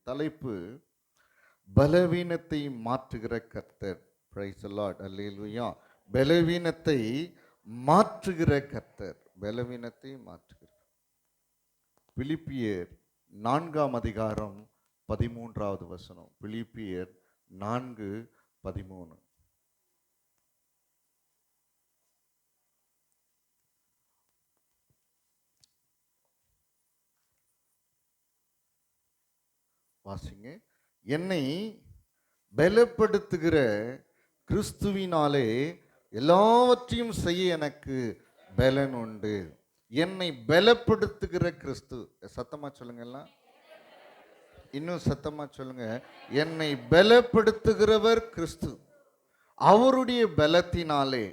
தலைப்பு பலவீனத்தை மாற்றுகிற கர்த்தர். பிரைஸ் தி லார்ட், அல்லேலூயா. பலவீனத்தை மாற்றுகிற கர்த்தர், பலவீனத்தை மாற்றுகிற. பிலிப்பியர் 4ஆம் அதிகாரம் 13வது வசனம். பிலிப்பியர் 4:13. வாசிங்க. என்னை பலப்படுத்துகிற கிறிஸ்துவினாலே எல்லாவற்றையும் செய்ய எனக்கு பலன் உண்டு. என்னை பலப்படுத்துகிற கிறிஸ்து. சத்தமா சொல்லுங்க எல்லாம், இன்னும் சத்தமா சொல்லுங்க. என்னை பலப்படுத்துகிறவர் கிறிஸ்து, அவருடைய பலத்தினாலே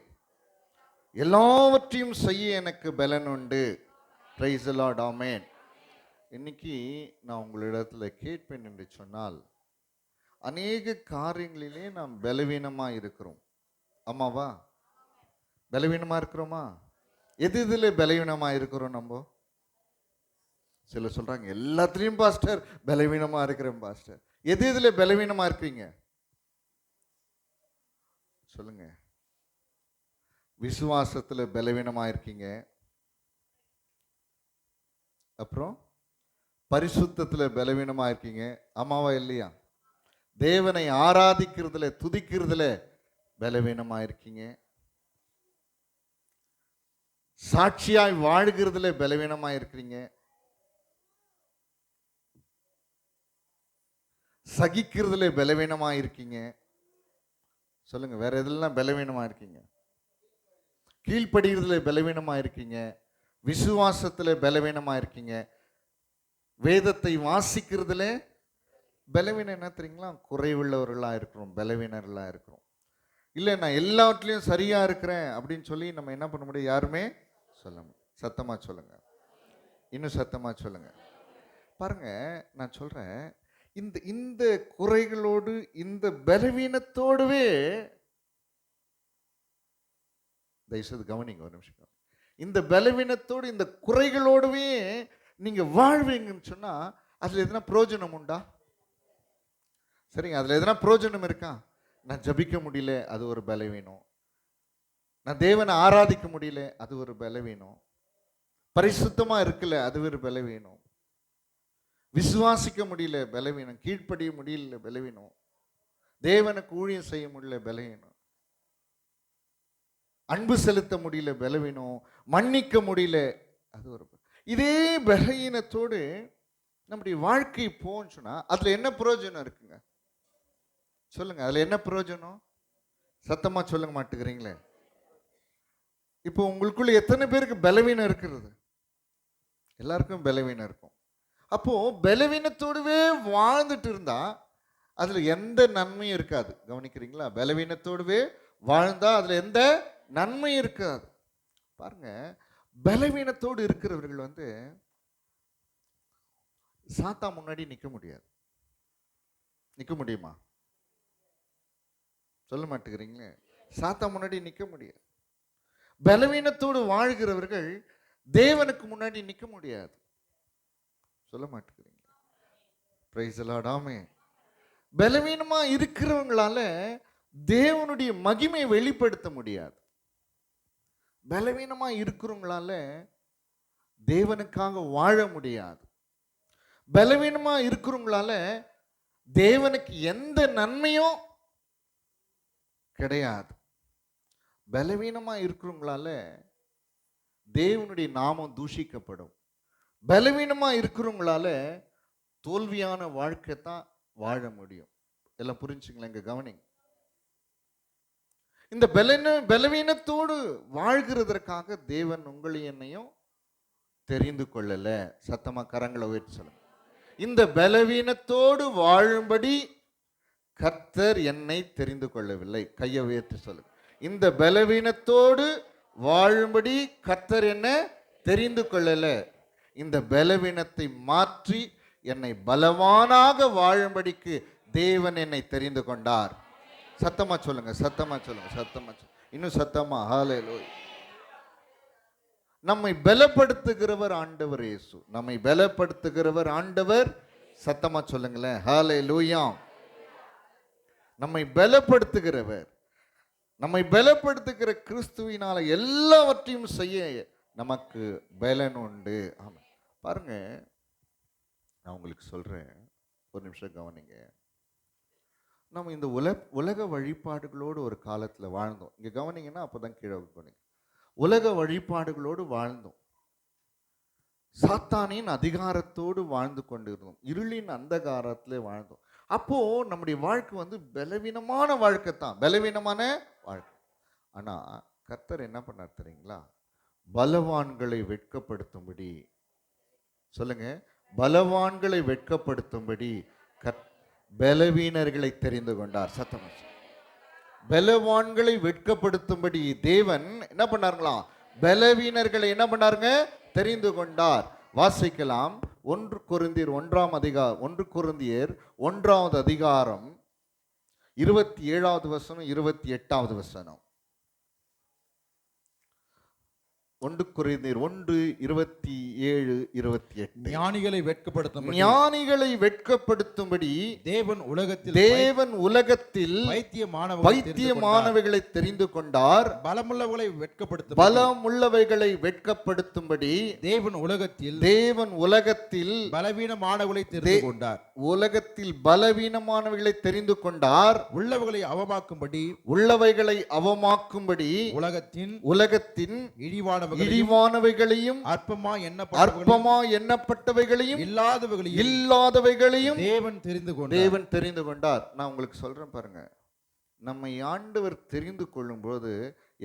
எல்லாவற்றையும் செய்ய எனக்கு பலன் உண்டு. பிரைஸ் தி லார்ட், ஆமென். இன்னைக்கு நான் உங்களிடத்துல கேட்பேன் என்று சொன்னால், அநேக காரியங்களிலே நாம் பலவீனமாக இருக்கிறோம். ஆமாவா? பலவீனமாக இருக்கிறோமா? எது இதில் பலவீனமாக இருக்கிறோம்? நம்ம சிலர் சொல்கிறாங்க எல்லாத்துலேயும் பாஸ்டர் பலவீனமாக இருக்கிறேன் பாஸ்டர். எது இதில் பலவீனமாக இருக்கீங்க சொல்லுங்க. விசுவாசத்தில் பலவீனமாக இருக்கீங்க. அப்புறம் பரிசுத்தத்தில் பலவீனமாக இருக்கீங்க. ஆமாவா இல்லையா? தேவனை ஆராதிக்கிறதுல துதிக்கிறதுல பலவீனமாக இருக்கீங்க. சாட்சியாய் வாழ்கிறதுல பலவீனமாக இருக்கிறீங்க. சகிக்கிறதுல பலவீனமாக இருக்கீங்க. சொல்லுங்க, வேற எதெல்லாம் பலவீனமாக இருக்கீங்க? கீழ்ப்படுகிறதுல பலவீனமாக இருக்கீங்க. விசுவாசத்தில் பலவீனமாக இருக்கீங்க. வேதத்தை வாசிக்கிறதுல பலவீனம். என்ன தெரியுங்களா? குறைவுள்ளவர்களாக இருக்கிறோம், பலவீனர்களாக இருக்கிறோம். இல்லை நான் எல்லாவற்றிலையும் சரியாக இருக்கிறேன் அப்படின்னு சொல்லி நம்ம என்ன பண்ண முடியும்? யாருமே சொல்ல முடியும். சத்தமாக சொல்லுங்க, இன்னும் சத்தமாக சொல்லுங்க. பாருங்க, நான் சொல்கிறேன், இந்த இந்த குறைகளோடு இந்த பலவீனத்தோடுவே, தயவுசெய்து கவனிங்க ஒரு நிமிஷம். இந்த பலவீனத்தோடு இந்த குறைகளோடுவே நீங்க வாழ்வீங்கன்னு சொன்னா அதுல எதனா பிரயோஜனம் உண்டா? சரிங்க, அதுல எதனா பிரயோஜனம் இருக்கா? நான் ஜபிக்க முடியல, அது ஒரு பலவீனம். நான் தேவனை ஆராதிக்க முடியல, அது ஒரு பலவீனம். பரிசுத்தமா இருக்கல, அது ஒரு பலவீனம். விசுவாசிக்க முடியல, பலவீனம். கீழ்ப்படிய முடியல, பலவீனம். தேவனுக்கு ஊழியம் செய்ய முடியல, பலவீனம். அன்பு செலுத்த முடியல, பலவீனம். மன்னிக்க முடியல, அது ஒரு. இதே பலவீனத்தோடு நம்முடைய வாழ்க்கை போன்னு சொன்னா அதுல என்ன பிரயோஜனம் இருக்குங்க? சொல்லுங்க, அதுல என்ன பிரயோஜனம்? சத்தமா சொல்லுங்க மாட்டுக்கிறீங்களே. இப்போ உங்களுக்குள்ள எத்தனை பேருக்கு பலவீனம் இருக்கிறது? எல்லாருக்கும் பலவீனம் இருக்கும். அப்போ பலவீனத்தோடுவே வாழ்ந்துட்டு இருந்தா அதுல எந்த நன்மையும் இருக்காது. கவனிக்கிறீங்களா? பலவீனத்தோடுவே வாழ்ந்தா அதுல எந்த நன்மையும் இருக்காது. பாருங்க, பலவீனத்தோடு இருக்கிறவர்கள் சாத்தா முன்னாடி நிற்க முடியாது. நிற்க முடியுமா? சொல்ல மாட்டேங்கிறீங்களே. சாத்தா முன்னாடி நிற்க முடியாது. பலவீனத்தோடு வாழ்கிறவர்கள் தேவனுக்கு முன்னாடி நிற்க முடியாது. சொல்ல மாட்டேங்கிறீங்க. பிரைஸ் தி லார்ட், ஆமென். பலவீனமா இருக்கிறவங்களால தேவனுடைய மகிமையை வெளிப்படுத்த முடியாது. பலவீனமா இருக்கிறவங்களால தேவனுக்காக வாழ முடியாது. பலவீனமா இருக்கிறவங்களால தேவனுக்கு எந்த நன்மையும் கிடையாது. பலவீனமா இருக்கிறவங்களால தேவனுடைய நாமம் தூஷிக்கப்படும். பலவீனமா இருக்கிறவங்களால தோல்வியான வாழ்க்கை தான் வாழ முடியும். எல்லாம் புரிஞ்சுங்களா? இங்க கவனிங்க. இந்த பலவீனத்தோடு வாழ்கிறதற்காக தேவன் உங்களை என்னையும் தெரிந்து கொள்ளல. சத்தமா கரங்களை உயர்த்தி சொல்லுங்க. இந்த பலவீனத்தோடு வாழும்படி கர்த்தர் என்னை தெரிந்து கொள்ளவில்லை. கையை உயர்த்தி சொல்லுங்க. இந்த பலவீனத்தோடு வாழும்படி கர்த்தர் என்ன தெரிந்து கொள்ளல. இந்த பலவீனத்தை மாற்றி என்னை பலவானாக வாழும்படிக்கு தேவன் என்னை தெரிந்து கொண்டார். சத்தமா சொல்லுங்க, சத்தமா சொல்லுங்க, சத்தமா சொல்லுங்க, இன்னும் சத்தமா. ஹல்லேலூயா. நம்மை பலப்படுத்துகிறவர் ஆண்டவர் இயேசு. நம்மை பலப்படுத்துகிறவர் ஆண்டவர் சத்தமா சொல்லுங்களேன். ஹல்லேலூயா. நம்மை பலப்படுத்துகிறவர், நம்மை பலப்படுத்துகிற கிறிஸ்துவினால எல்லாவற்றையும் செய்ய நமக்கு பலன் உண்டு. ஆமா, பாருங்க, நான் உங்களுக்கு சொல்றேன், ஒரு நிமிஷம் கவனிங்க. நம்ம இந்த உலக வழிபாடுகளோடு ஒரு காலத்துல வாழ்ந்தோம். இங்க கவனிங்கன்னா அப்பதான் கீழே கவனிங்க. உலக வழிபாடுகளோடு வாழ்ந்தோம். சாத்தானின் அதிகாரத்தோடு வாழ்ந்து கொண்டிருந்தோம். இருளின் அந்தகாரத்திலே வாழ்ந்தோம். அப்போ நம்முடைய வாழ்க்கை வந்து பலவீனமான வாழ்க்கை தான், பலவீனமான வாழ்க்கை. ஆனா கர்த்தர் என்ன பண்ணார் தெரியுங்களா? பலவான்களை வெட்கப்படுத்தும்படி, சொல்லுங்க, பலவான்களை வெட்கப்படுத்தும்படி பலவீனர்களை தெரிந்து கொண்டார். சத்தம். பலவான்களை வெட்கப்படுத்தும்படி தேவன் என்ன பண்ணாருங்களா? பலவீனர்களை என்ன பண்ணாருங்க? தெரிந்து கொண்டார். வாசிக்கலாம். 1 கொரிந்தியர் 1வது அதிகாரம் 27வது வசனம் 28வது வசனம். 1 கொரிந்தியர் 1:27-28. ஞானிகளை வெட்கப்படுத்தும்படி தேவன் உலகத்தில் பைத்தியமானவைகளை தெரிந்து கொண்டார். பலமுள்ளவைகளை வெட்கப்படுத்தும்படி தேவன் உலகத்தில் பலவீனமானவைகளை தெரிந்து கொண்டார். உலகத்தில் பலவீனமானவைகளை தெரிந்து கொண்டார். உள்ளவைகளை அவமாக்கும்படி உலகத்தின் இழிவானவைகளையும் அற்பமா எண்ணப்பட்டவைகளையும் இல்லாதவைகளையும் தேவன் தெரிந்து கொண்டார். நான் உங்களுக்கு சொல்றேன் பாருங்க, நம்மை ஆண்டவர் தெரிந்து கொள்ளும் போது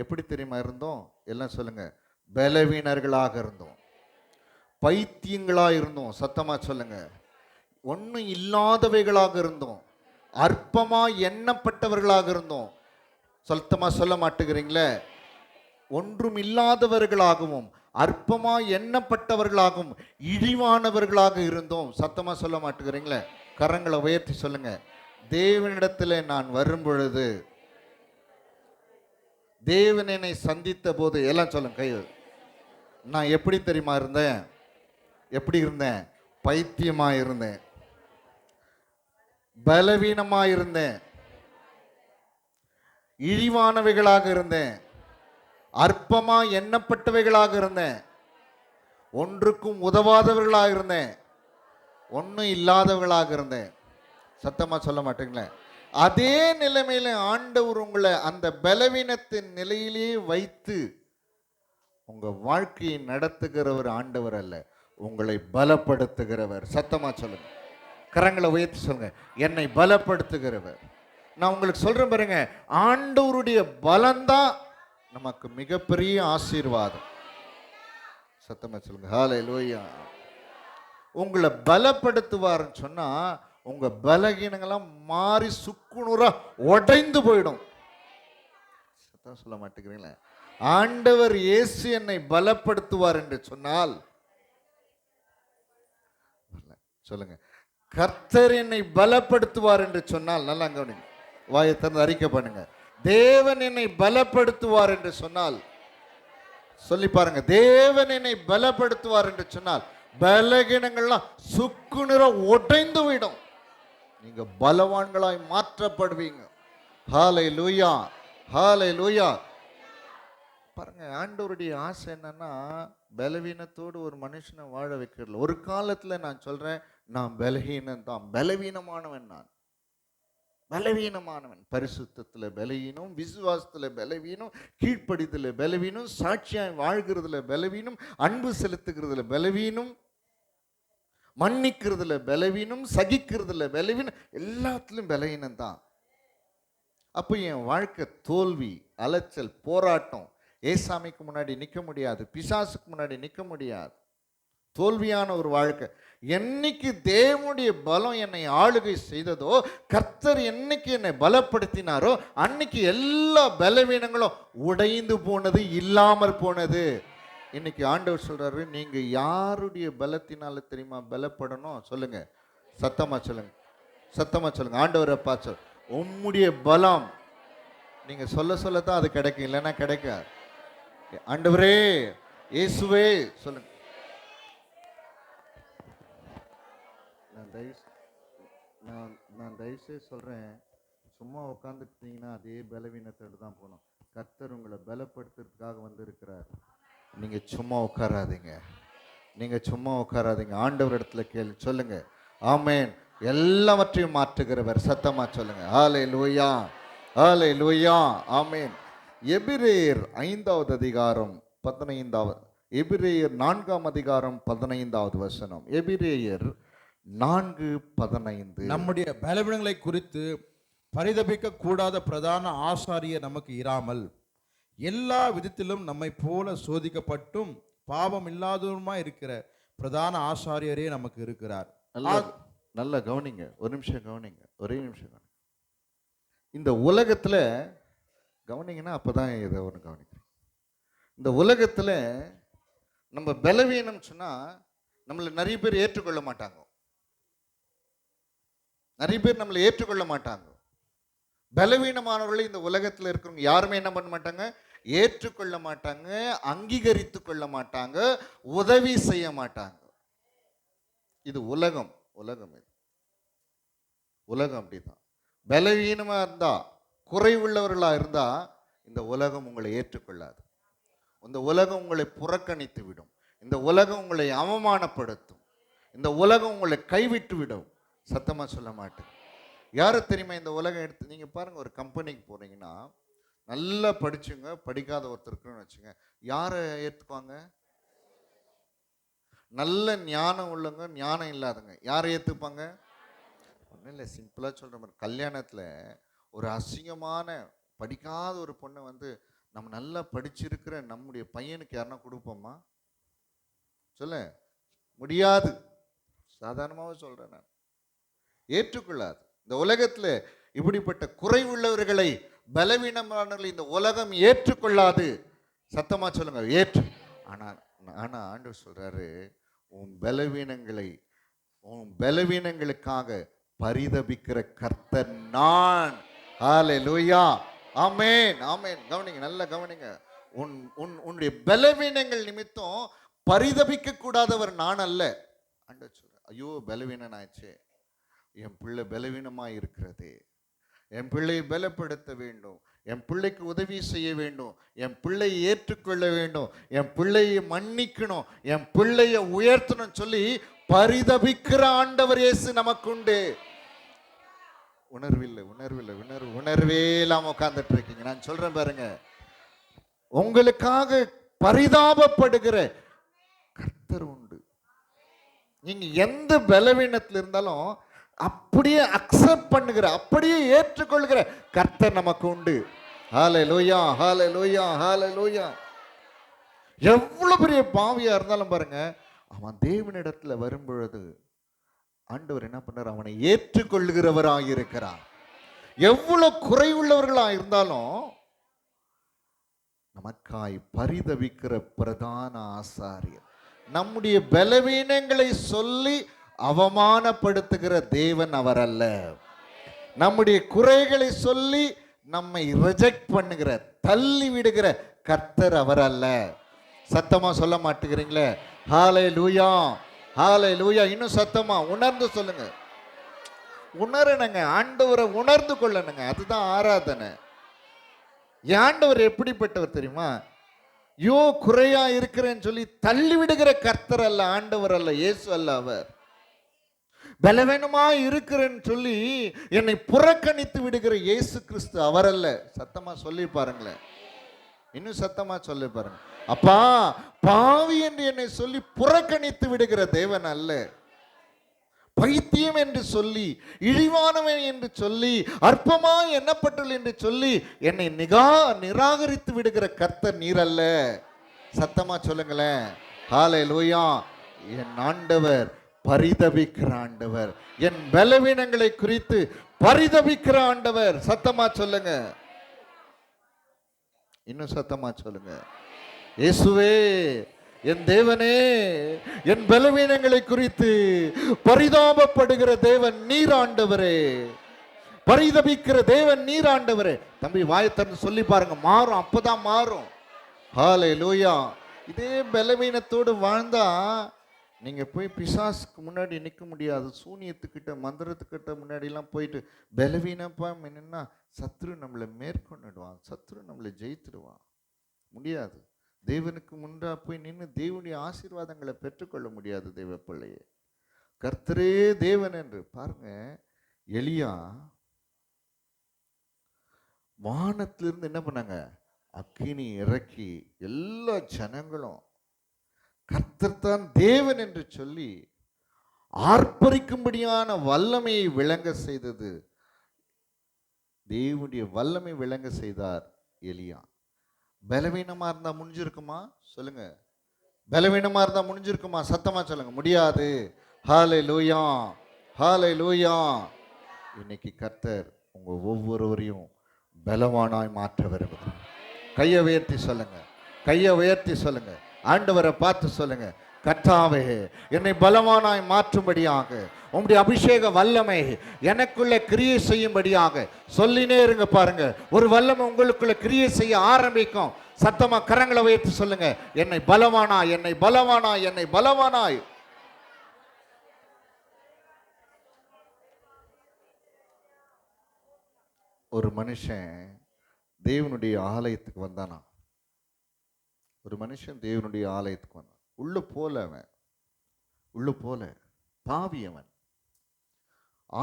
எப்படி தெரியுமா இருந்தோம்? எல்லாம் சொல்லுங்க. பலவீனர்களாக இருந்தோம், பைத்தியங்களா இருந்தோம். சத்தமா சொல்லுங்க. ஒன்னும் இல்லாதவைகளாக இருந்தோம், அற்பமா எண்ணப்பட்டவர்களாக இருந்தோம். சத்தமா சொல்ல மாட்டேங்கிறீங்களே. ஒன்றும் இல்லாதவர்களாகவும் அற்பமா எண்ணப்பட்டவர்களாகவும் இழிவானவர்களாக இருந்தோம். சத்தமா சொல்ல மாட்டேங்கிறீங்களே. கரங்களை உயர்த்தி சொல்லுங்க. தேவனிடத்தில் நான் வரும் பொழுது, தேவன் என்னை சந்தித்த போது, எல்லாம் சொல்லுங்க கை. நான் எப்படி தெரியுமா இருந்தேன்? எப்படி இருந்தேன்? பைத்தியமா இருந்தேன், பலவீனமா இருந்தேன், இழிவானவைகளாக இருந்தேன், அற்பமா எண்ணப்பட்டவைகளாக இருந்தேன், ஒன்றுக்கும் உதவாதவர்களாக இருந்தேன், ஒன்றும் இல்லாதவர்களாக இருந்தேன். சத்தமா சொல்ல மாட்டீங்களே. அதே நிலைமையில ஆண்டவர் உங்களை அந்த பலவீனத்தின் நிலையிலேயே வைத்து உங்க வாழ்க்கையை நடத்துகிறவர் ஆண்டவர் அல்ல, உங்களை பலப்படுத்துகிறவர். சத்தமா சொல்லுங்க. கரங்களை உயர்த்தி சொல்லுங்க. என்னை பலப்படுத்துகிறவர். நான் உங்களுக்கு சொல்றேன் பாருங்க, ஆண்டவருடைய பலம்தான் நமக்கு மிகப்பெரிய ஆசீர்வாதம். சத்தமா சொல்லுங்க. ஹல்லேலூயா. உங்களை பலப்படுத்துவார்னு சொன்னா உங்க பலகீனங்கள்லாம் மாறி சுக்குநூறா உடைந்து போயிடும். சத்தம் சொல்ல மாட்டேங்கிறீங்களா? ஆண்டவர் இயேசு என்னை பலப்படுத்துவார் என்று சொன்னால், சொல்லுங்க, கர்த்தர் என்னை பலப்படுத்துவார் என்று சொன்னால், நல்லா கவனிங்க, வாயை திறந்து அறிக்கை பண்ணுங்க. தேவன் என்னை பலப்படுத்துவார் என்று சொன்னால், சொல்லி பாருங்க, தேவன் என்னை பலப்படுத்துவார் என்று சொன்னால் பலகீனங்கள்லாம் சுக்குநூற உடைந்து விடும். நீங்க பலவான்களாய் மாற்றப்படுவீங்க. ஹல்லேலூயா, ஹல்லேலூயா. பாருங்க, ஆண்டவருடைய ஆசை என்னன்னா பலவீனத்தோடு ஒரு மனுஷனை வாழ வைக்கிறது. ஒரு காலத்துல நான் சொல்றேன், நான் பலகீனம் தான், பலவீனமானவன், நான் பலவீனமானவன். பரிசுத்தத்துல பலவீனம், விசுவாசத்துல பலவீனம், கீழ்ப்படிதல பலவீனம், சாட்சியாய் வாழ்கிறதுல பலவீனம், அன்பு செலுத்துகிறதுல பலவீனம், மன்னிக்கிறதுல பலவீனம், சகிக்கிறதுல பலவீனம், எல்லாத்திலும் பலவீனம் தான். அப்போ என் வாழ்க்கை தோல்வி, அலைச்சல், போராட்டம். ஏசாமிக்கு முன்னாடி நிற்க முடியாது, பிசாசுக்கு முன்னாடி நிற்க முடியாது, தோல்வியான ஒரு வாழ்க்கை. என்னைக்கு தேவனுடைய பலம் என்னை ஆளுகை செய்ததோ, கர்த்தர் என்னைக்கு என்னை பலப்படுத்தினாரோ, அன்னைக்கு எல்லா பலவீனங்களும் உடைந்து போனது, இல்லாமற் போனது. இன்னைக்கு ஆண்டவர் சொல்றாரு, நீங்க யாருடைய பலத்தினால தெரியுமா பலப்படணும்? சொல்லுங்க, சத்தமா சொல்லுங்க, சத்தமா சொல்லுங்க. ஆண்டவரை பார்த்து, உம்முடைய பலம். நீங்க சொல்ல சொல்லத்தான் அது கிடைக்கும், இல்லைன்னா கிடைக்காது. ஆண்டவரே, இயேசுவே சொல்லுங்க. தயவு நான் தயவுசெய்து சொல்கிறேன், சும்மா உட்காந்துட்டீங்கன்னா அதே பலவீனத்தோடு தான் போகணும். கர்த்தர் உங்களை பலப்படுத்துறதுக்காக வந்து இருக்கிறார். நீங்கள் சும்மா உட்காராதீங்க, நீங்கள் சும்மா உட்காராதீங்க. ஆண்டவர் இடத்துல கேள்வி சொல்லுங்க. ஆமேன். எல்லாவற்றையும் மாற்றுகிறவர். சத்தமா சொல்லுங்க. ஹல்லேலூயா, ஹல்லேலூயா, ஆமேன். எபிரேயர் 5வது அதிகாரம் 15வது, எபிரேயர் 4ஆம் அதிகாரம் 15வது வசனம். எபிரேயர் 4:15. நம்முடைய பலவீனங்களை குறித்து பரிதபிக்க கூடாத பிரதான ஆசாரியர் நமக்கு இராமல் எல்லா விதத்திலும் நம்மை போல சோதிக்கப்பட்டும் பாவம் இல்லாதவருமாய் இருக்கிற பிரதான ஆசாரியரே நமக்கு இருக்கிறார். நல்ல கவனிங்க, ஒரு நிமிஷம் கவனிங்க, ஒரே நிமிஷம் கவனிங்க. இந்த உலகத்தில் கவனிங்கன்னா அப்பதான் இதை ஒன்று கவனிக்கிறேன். இந்த உலகத்தில் நம்ம பலவீனம் சொன்னா நம்மளை நிறைய பேர் ஏற்றுக்கொள்ள மாட்டாங்க. நிறைய பேர் நம்மளை ஏற்றுக்கொள்ள மாட்டாங்க. பலவீனமானவர்களை இந்த உலகத்தில் இருக்கிறவங்க யாருமே என்ன பண்ண மாட்டாங்க, ஏற்றுக்கொள்ள மாட்டாங்க, அங்கீகரித்து கொள்ள மாட்டாங்க, உதவி செய்ய மாட்டாங்க. இது உலகம். உலகம் இது உலகம் அப்படிதான். பலவீனமா இருந்தா, குறைவுள்ளவர்களா இருந்தா இந்த உலகம் உங்களை ஏற்றுக்கொள்ளாது. இந்த உலகம் உங்களை புறக்கணித்து விடும். இந்த உலகம் உங்களை அவமானப்படுத்தும். இந்த உலகம் உங்களை கைவிட்டு விடும். சத்தமா சொல்ல மாட்டேன். யாரு தெரியுமா இந்த உலகம் எடுத்து நீங்க பாருங்க, ஒரு கம்பெனிக்கு போறீங்கன்னா நல்லா படிச்சுங்க, படிக்காத ஒருத்தருக்குன்னு வச்சுங்க, யாரை ஏற்றுக்குவாங்க? நல்ல ஞானம் உள்ளவங்க, ஞானம் இல்லாதவங்க யாரை ஏற்றுப்பாங்க? ஒன்றும் இல்லை, சிம்பிளாக சொல்கிற மாதிரி, கல்யாணத்தில் ஒரு அசிங்கமான படிக்காத ஒரு பொண்ணை வந்து நம்ம நல்லா படிச்சிருக்கிற நம்முடைய பையனுக்கு யாருன்னா கொடுப்போமா? சொல்ல முடியாது. சாதாரணமாகவே சொல்கிறேன் நான், ஏற்றுக்கொள்ளாது. இந்த உலகத்தில் இப்படிப்பட்ட குறைவுள்ளவர்களை, பலவீனமானவர்களை இந்த உலகம் ஏற்றுக்கொள்ளாது. சத்தமாக சொல்லுங்க, ஏற்று. ஆனால் ஆண்டவர் சொல்றாரு, உன் பலவீனங்களுக்காக பரிதபிக்கிற கர்த்தர் நான். ஹல்லேலூயா, ஆமென், ஆமென். கவனிங்க, நல்லா கவனிங்க. உன்னுடைய பலவீனங்கள் நிமித்தம் பரிதபிக்க கூடாதவர் நான் அல்ல. ஆண்டவர் சொல்ற, ஐயோ பலவீனன் ஆயிடுச்சு, என் பிள்ளை பலவீனமாக இருக்கிறது, என் பிள்ளையை பலப்படுத்த வேண்டும், என் பிள்ளைக்கு உதவி செய்ய வேண்டும், என் பிள்ளையை ஏற்றுக்கொள்ள வேண்டும், என் பிள்ளையை மன்னிக்கணும், என் பிள்ளையை உயர்த்தணும் சொல்லி பரிதபிக்கிற ஆண்டவர் இயேசு நமக்குண்டு. உணர்வே இல்லாம உட்கார்ந்துட்டு இருக்கீங்க. நான் சொல்றேன் பாருங்க, உங்களுக்காக பரிதாபப்படுகிற கர்த்தர் உண்டு. நீங்க எந்த பலவீனத்தில் இருந்தாலும் அப்படியே அக்செப்ட் பண்ணுகிற, அப்படியே ஏற்றுக்கொள்கிற கர்த்தர் நமக்கு உண்டு. ஹல்லேலூயா, ஹல்லேலூயா, ஹல்லேலூயா. எவ்வளவு பெரிய பாவியா இருந்தாலும் பாருங்க, அவன் தேவனிடத்துல வரும் பொழுது ஆண்டவர் என்ன பண்றார், அவனை ஏற்றுக்கொள்கிறவராக இருக்கிறார். எவ்வளவு குறைவுள்ளவர்களா இருந்தாலும் நமக்காய் பரிதவிக்கிற பிரதான ஆசாரியர், நம்முடைய பலவீனங்களை சொல்லி அவமானப்படுத்துகிற தேவன் அவர் அல்ல. நம்முடைய குறைகளை சொல்லி நம்மை ரிஜெக்ட் பண்ணுகிற, தள்ளி விடுகிற கர்த்தர் அவர் அல்ல. சத்தமா சொல்ல மாட்டேங்கிறீங்களே? ஹல்லேலூயா, ஹல்லேலூயா. இன்னும் சத்தமா உணர்ந்து சொல்லுங்க. உணரணுங்க, ஆண்டவரை உணர்ந்து கொள்ளணுங்க. அதுதான் ஆராதனை. ஆண்டவர் எப்படிப்பட்டவர் தெரியுமா? யோ குறையா இருக்கிறேன்னு சொல்லி தள்ளி விடுகிற கர்த்தர் அல்ல, ஆண்டவர் அல்ல, இயேசு அல்ல. அவர் பலவீனமா இருக்கிறேன்னு சொல்லி என்னை புறக்கணித்து விடுகிற இயேசு கிறிஸ்து அவர் அல்ல. சத்தமா சொல்லி பாருங்களேன், இன்னும் சத்தமா சொல்லி பாருங்க. அப்பா பாவி என்று என்னை சொல்லி புறக்கணித்து விடுகிற தேவன் அல்ல. பைத்தியம் என்று சொல்லி, இழிவானவன் என்று சொல்லி, அற்பமா எண்ணப்பட்டுள்ள என்று சொல்லி என்னை நிராகரித்து விடுகிற கர்த்தர் நீர் அல்ல. சத்தமா சொல்லுங்களேன். ஹல்லேலூயா. என் ஆண்டவர் பரிதபிக்கிற ஆண்டவர், என் பலவீனங்களை குறித்து பரிதபிக்கிற ஆண்டவர். சத்தமா சொல்லுங்க, இன்னும் சத்தமா சொல்லுங்க. இயேசுவே, என் தேவனே, என் பலவீனங்களை குறித்து பரிதாபப்படுகிற தேவன் நீர் ஆண்டவரே, பரிதபிக்கிற தேவன் நீர் ஆண்டவரே. தம்பி வாயை திறந்து சொல்லி பாருங்க, மாறும், அப்பதான் மாறும். ஹல்லேலூயா. இதே பலவீனத்தோடு வாழ்ந்தா நீங்க போய் பிசாசுக்கு முன்னாடி நிற்க முடியாது. சூனியத்துக்கிட்ட மந்திரத்துக்கிட்ட முன்னாடிலாம் போயிட்டு பலவீனப்பா என்னன்னா சத்ரு நம்மளை மேற்கொண்டுடுவான், சத்ரு நம்மளை ஜெயித்துடுவான். முடியாது. தேவனுக்கு முன்றா போய் நின்று தேவனுடைய ஆசீர்வாதங்களை பெற்றுக்கொள்ள முடியாது. தேவ பிள்ளையே, கர்த்தரே தேவன் என்று பாருங்க. எலியா வானத்திலிருந்து என்ன பண்ணாங்க, அக்கினி இறக்கி எல்லா ஜனங்களும் கர்த்தர் தான் தேவன் என்று சொல்லி ஆர்ப்பரிக்கும்படியான வல்லமையை விளங்க செய்தது. தேவனுடைய வல்லமை விளங்க செய்தார் எலியா. பலவீனமா இருந்தா முடிஞ்சிருக்குமா சொல்லுங்க? பலவீனமா இருந்தா முடிஞ்சிருக்குமா? சத்தமா சொல்லுங்க. முடியாது. ஹல்லேலூயா, ஹல்லேலூயா. இன்னைக்கு கர்த்தர் உங்க ஒவ்வொருவரையும் பலவானாய் மாற்ற விரும்புகிறார். கையை உயர்த்தி சொல்லுங்க, கையை உயர்த்தி சொல்லுங்க. ஆண்டவரை பார்த்து சொல்லுங்க, கர்த்தாவே என்னை பலவானாய் மாற்றும்படியாக உம்முடைய அபிஷேக வல்லமை எனக்குள்ள கிரியை செய்யும்படியாக சொல்லினே இருங்க. பாருங்க, ஒரு வல்லமை உங்களுக்குள்ள கிரியை செய்ய ஆரம்பிக்கும். சத்தமா கரங்களை உயர்த்தி சொல்லுங்க, என்னை பலவானாய், என்னை பலவானாய், என்னை பலவானாய். ஒரு மனுஷன் தேவனுடைய ஆலயத்துக்கு வந்தானா, ஒரு மனுஷன் தேவனுடைய ஆலயத்துக்கு வந்தான். உள்ள போல, அவன் உள்ள போல, பாவி அவன்.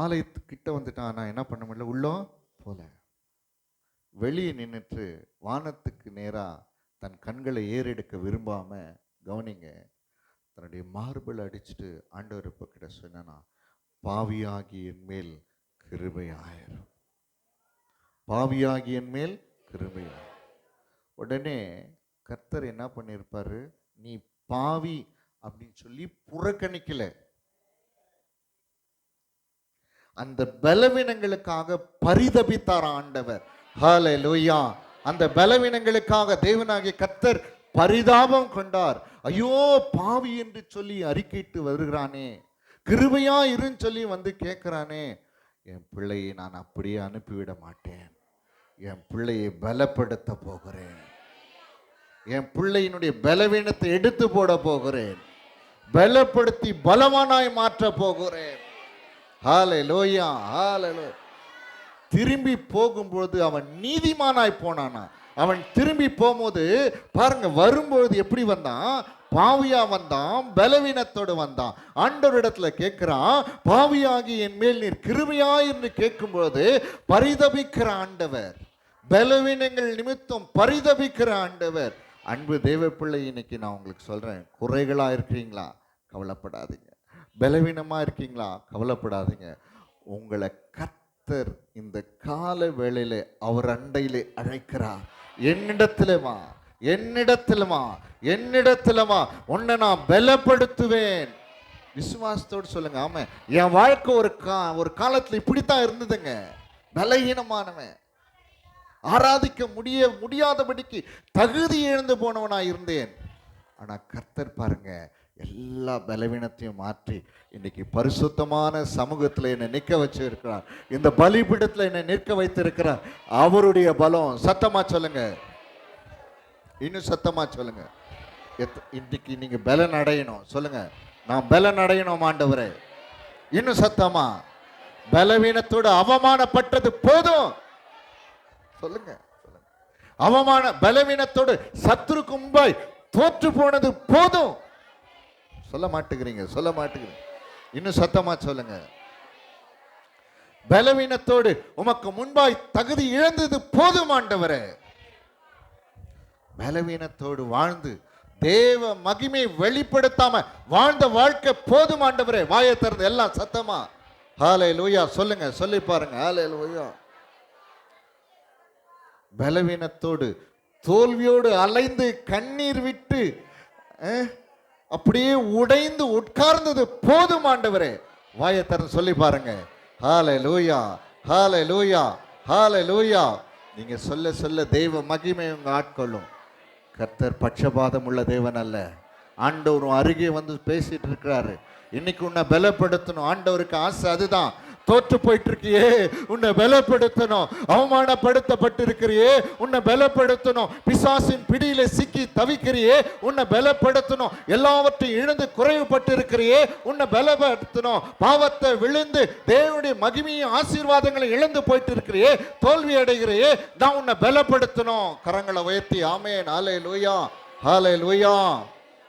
ஆலயத்துக்கிட்ட வந்துட்டான், நான் என்ன பண்ண முடியல, உள்ள போல. வெளியே நின்றுட்டு வானத்துக்கு நேரா தன் கண்களை ஏறெடுக்க விரும்பாம, கவனிங்க, தன்னுடைய மார்பிள் அடிச்சுட்டு ஆண்டவர் கிட்ட சொன்னா, பாவியாகி என் மேல் கிருபையாயிரும், பாவியாகி என் மேல் கிருபையாயிரும். உடனே கர்த்தர் என்ன பண்ணியிருப்பாரு, நீ பாவி அப்படின்னு சொல்லி புறக்கணிக்கல. அந்த பலவீனங்களுக்காக பரிதபித்தார் ஆண்டவர். ஹல்லேலூயா. அந்த பலவீனங்களுக்காக தேவனாகிய கர்த்தர் பரிதாபம் கொண்டார். ஐயோ பாவி என்று சொல்லி அறிக்கையிட்டு வருகிறானே, கிருபையா இருன்னு சொல்லி வந்து கேட்கிறானே, என் பிள்ளையை நான் அப்படியே அனுப்பிவிட மாட்டேன், என் பிள்ளையை பலப்படுத்த போகிறேன், என் பிள்ளையினுடைய பலவீனத்தை எடுத்து போட போகிறேன், பலப்படுத்தி பலவானாய் மாற்ற போகிறேன். ஹல்லேலூயா, ஹல்லேலூயா. திரும்பி போகும்போது அவன் நீதிமானாய் போனானா. அவன் திரும்பி போகும்போது பாருங்க, வரும்போது எப்படி வந்தான், பாவியா வந்தான், பலவீனத்தோடு வந்தான். ஆண்டவரிடத்துல கேட்கிறான், பாவியாகி என் மேல் நீர் கிருபையாய் என்று கேட்கும்போது பரிதபிக்கிற ஆண்டவர், பலவீனங்கள் நிமித்தம் பரிதபிக்கிற ஆண்டவர். அன்பு தேவ பிள்ளை, இன்னைக்கு நான் உங்களுக்கு சொல்றேன், குறைகளா இருக்கிறீங்களா, கவலைப்படாதீங்க. பலவீனமா இருக்கீங்களா, கவலைப்படாதீங்க. உங்களை கர்த்தர் இந்த கால வேளையில அவர் அண்டையிலே அழைக்கிறார். என்னிடத்துல வா, என்னிடத்துல வா, என்னிடத்துல வா, உன்னை நான் பலப்படுத்துவேன். விசுவாசத்தோடு சொல்லுங்க. ஆமா, என் வாழ்க்கை ஒரு காலத்துல இப்படித்தான் இருந்ததுங்க. பலகீனமானவன், ஆராதிக்க முடியாதபடிக்கு தகுதி இழந்து போனவனா இருந்தேன். ஆனா கர்த்தர் பாருங்க, எல்லா பலவீனத்தையும் மாற்றி இன்னைக்கு பரிசுத்தமான சமூகத்தில் என்னை நிற்க வச்சு இருக்கிறார். இந்த பலிபீடத்தில் என்னை நிற்க வைத்திருக்கிறார். அவருடைய பலம். சத்தமா சொல்லுங்க, இன்னும் சத்தமா சொல்லுங்க. இன்னைக்கு நீங்க பலன் அடையணும். சொல்லுங்க, நான் பலன் அடையணும் ஆண்டவரே. இன்னும் சத்தமா, பலவீனத்தோடு அவமானப்பட்டது போதும். சொல்லுங்க, சொல்லுங்க. பலவீனத்தோடு சத்துருக்கு முன்பாய் தோற்று போனது போதும். சொல்ல மாட்டேங்கிறீங்க, சொல்ல மாட்டேங்கிறீங்க. இன்னும் சத்தமா சொல்லுங்க. பலவீனத்தோடு உமக்கு முன்பாய் தகுதி இழந்தது போதும் ஆண்டவரே. பலவீனத்தோடு வாழ்ந்து தேவ மகிமை வெளிப்படுத்தாம வாழ்ந்த வாழ்க்கை போதும் ஆண்டவரே. வாயை திறந்து எல்லாம் சத்தமா ஹல்லேலூயா சொல்லுங்க, சொல்லி பாருங்க. ஹல்லேலூயா. பலவீனத்தோடு தோல்வியோடு அலைந்து கண்ணீர் விட்டு அப்படியே உடைந்து உட்கார்ந்தது போதும் ஆண்டவரே. வாயை திறந்து சொல்லி பாருங்க. ஹல்லேலூயா, ஹல்லேலூயா, ஹல்லேலூயா. நீங்க சொல்ல சொல்ல தெய்வ மகிமை உங்க ஆட்கொள்ளும். கர்த்தர் பட்சபாதம் உள்ள தேவன் அல்ல. ஆண்டவர் அருகே வந்து பேசிட்டு இருக்கிறாரு. இன்னைக்கு உன்னை பலப்படுத்தணும். ஆண்டவருக்கு ஆசை அதுதான். தோற்று போயிட்டு இருக்கியே, உன்னை பலப்படுத்தணும். அவமானப்படுத்தப்பட்டு இருக்கிறியே, உன்னை பலப்படுத்தணும். பிசாசின் பிடியில சிக்கி தவிக்கிறியே, உன்னை பலப்படுத்தணும். எல்லாவற்றையும் இழந்து குறைவுபட்டு இருக்கிறியே, உன்னை பலப்படுத்தணும். பாவத்தை விழுந்து தேவனுடைய மகிமையும் ஆசீர்வாதங்களை இழந்து போயிட்டு இருக்கிறியே, தோல்வி அடைகிறியே, நான் உன்னை பலப்படுத்தணும். கரங்களை உயர்த்தி ஆமென். ஹல்லேலூயா, ஹல்லேலூயா.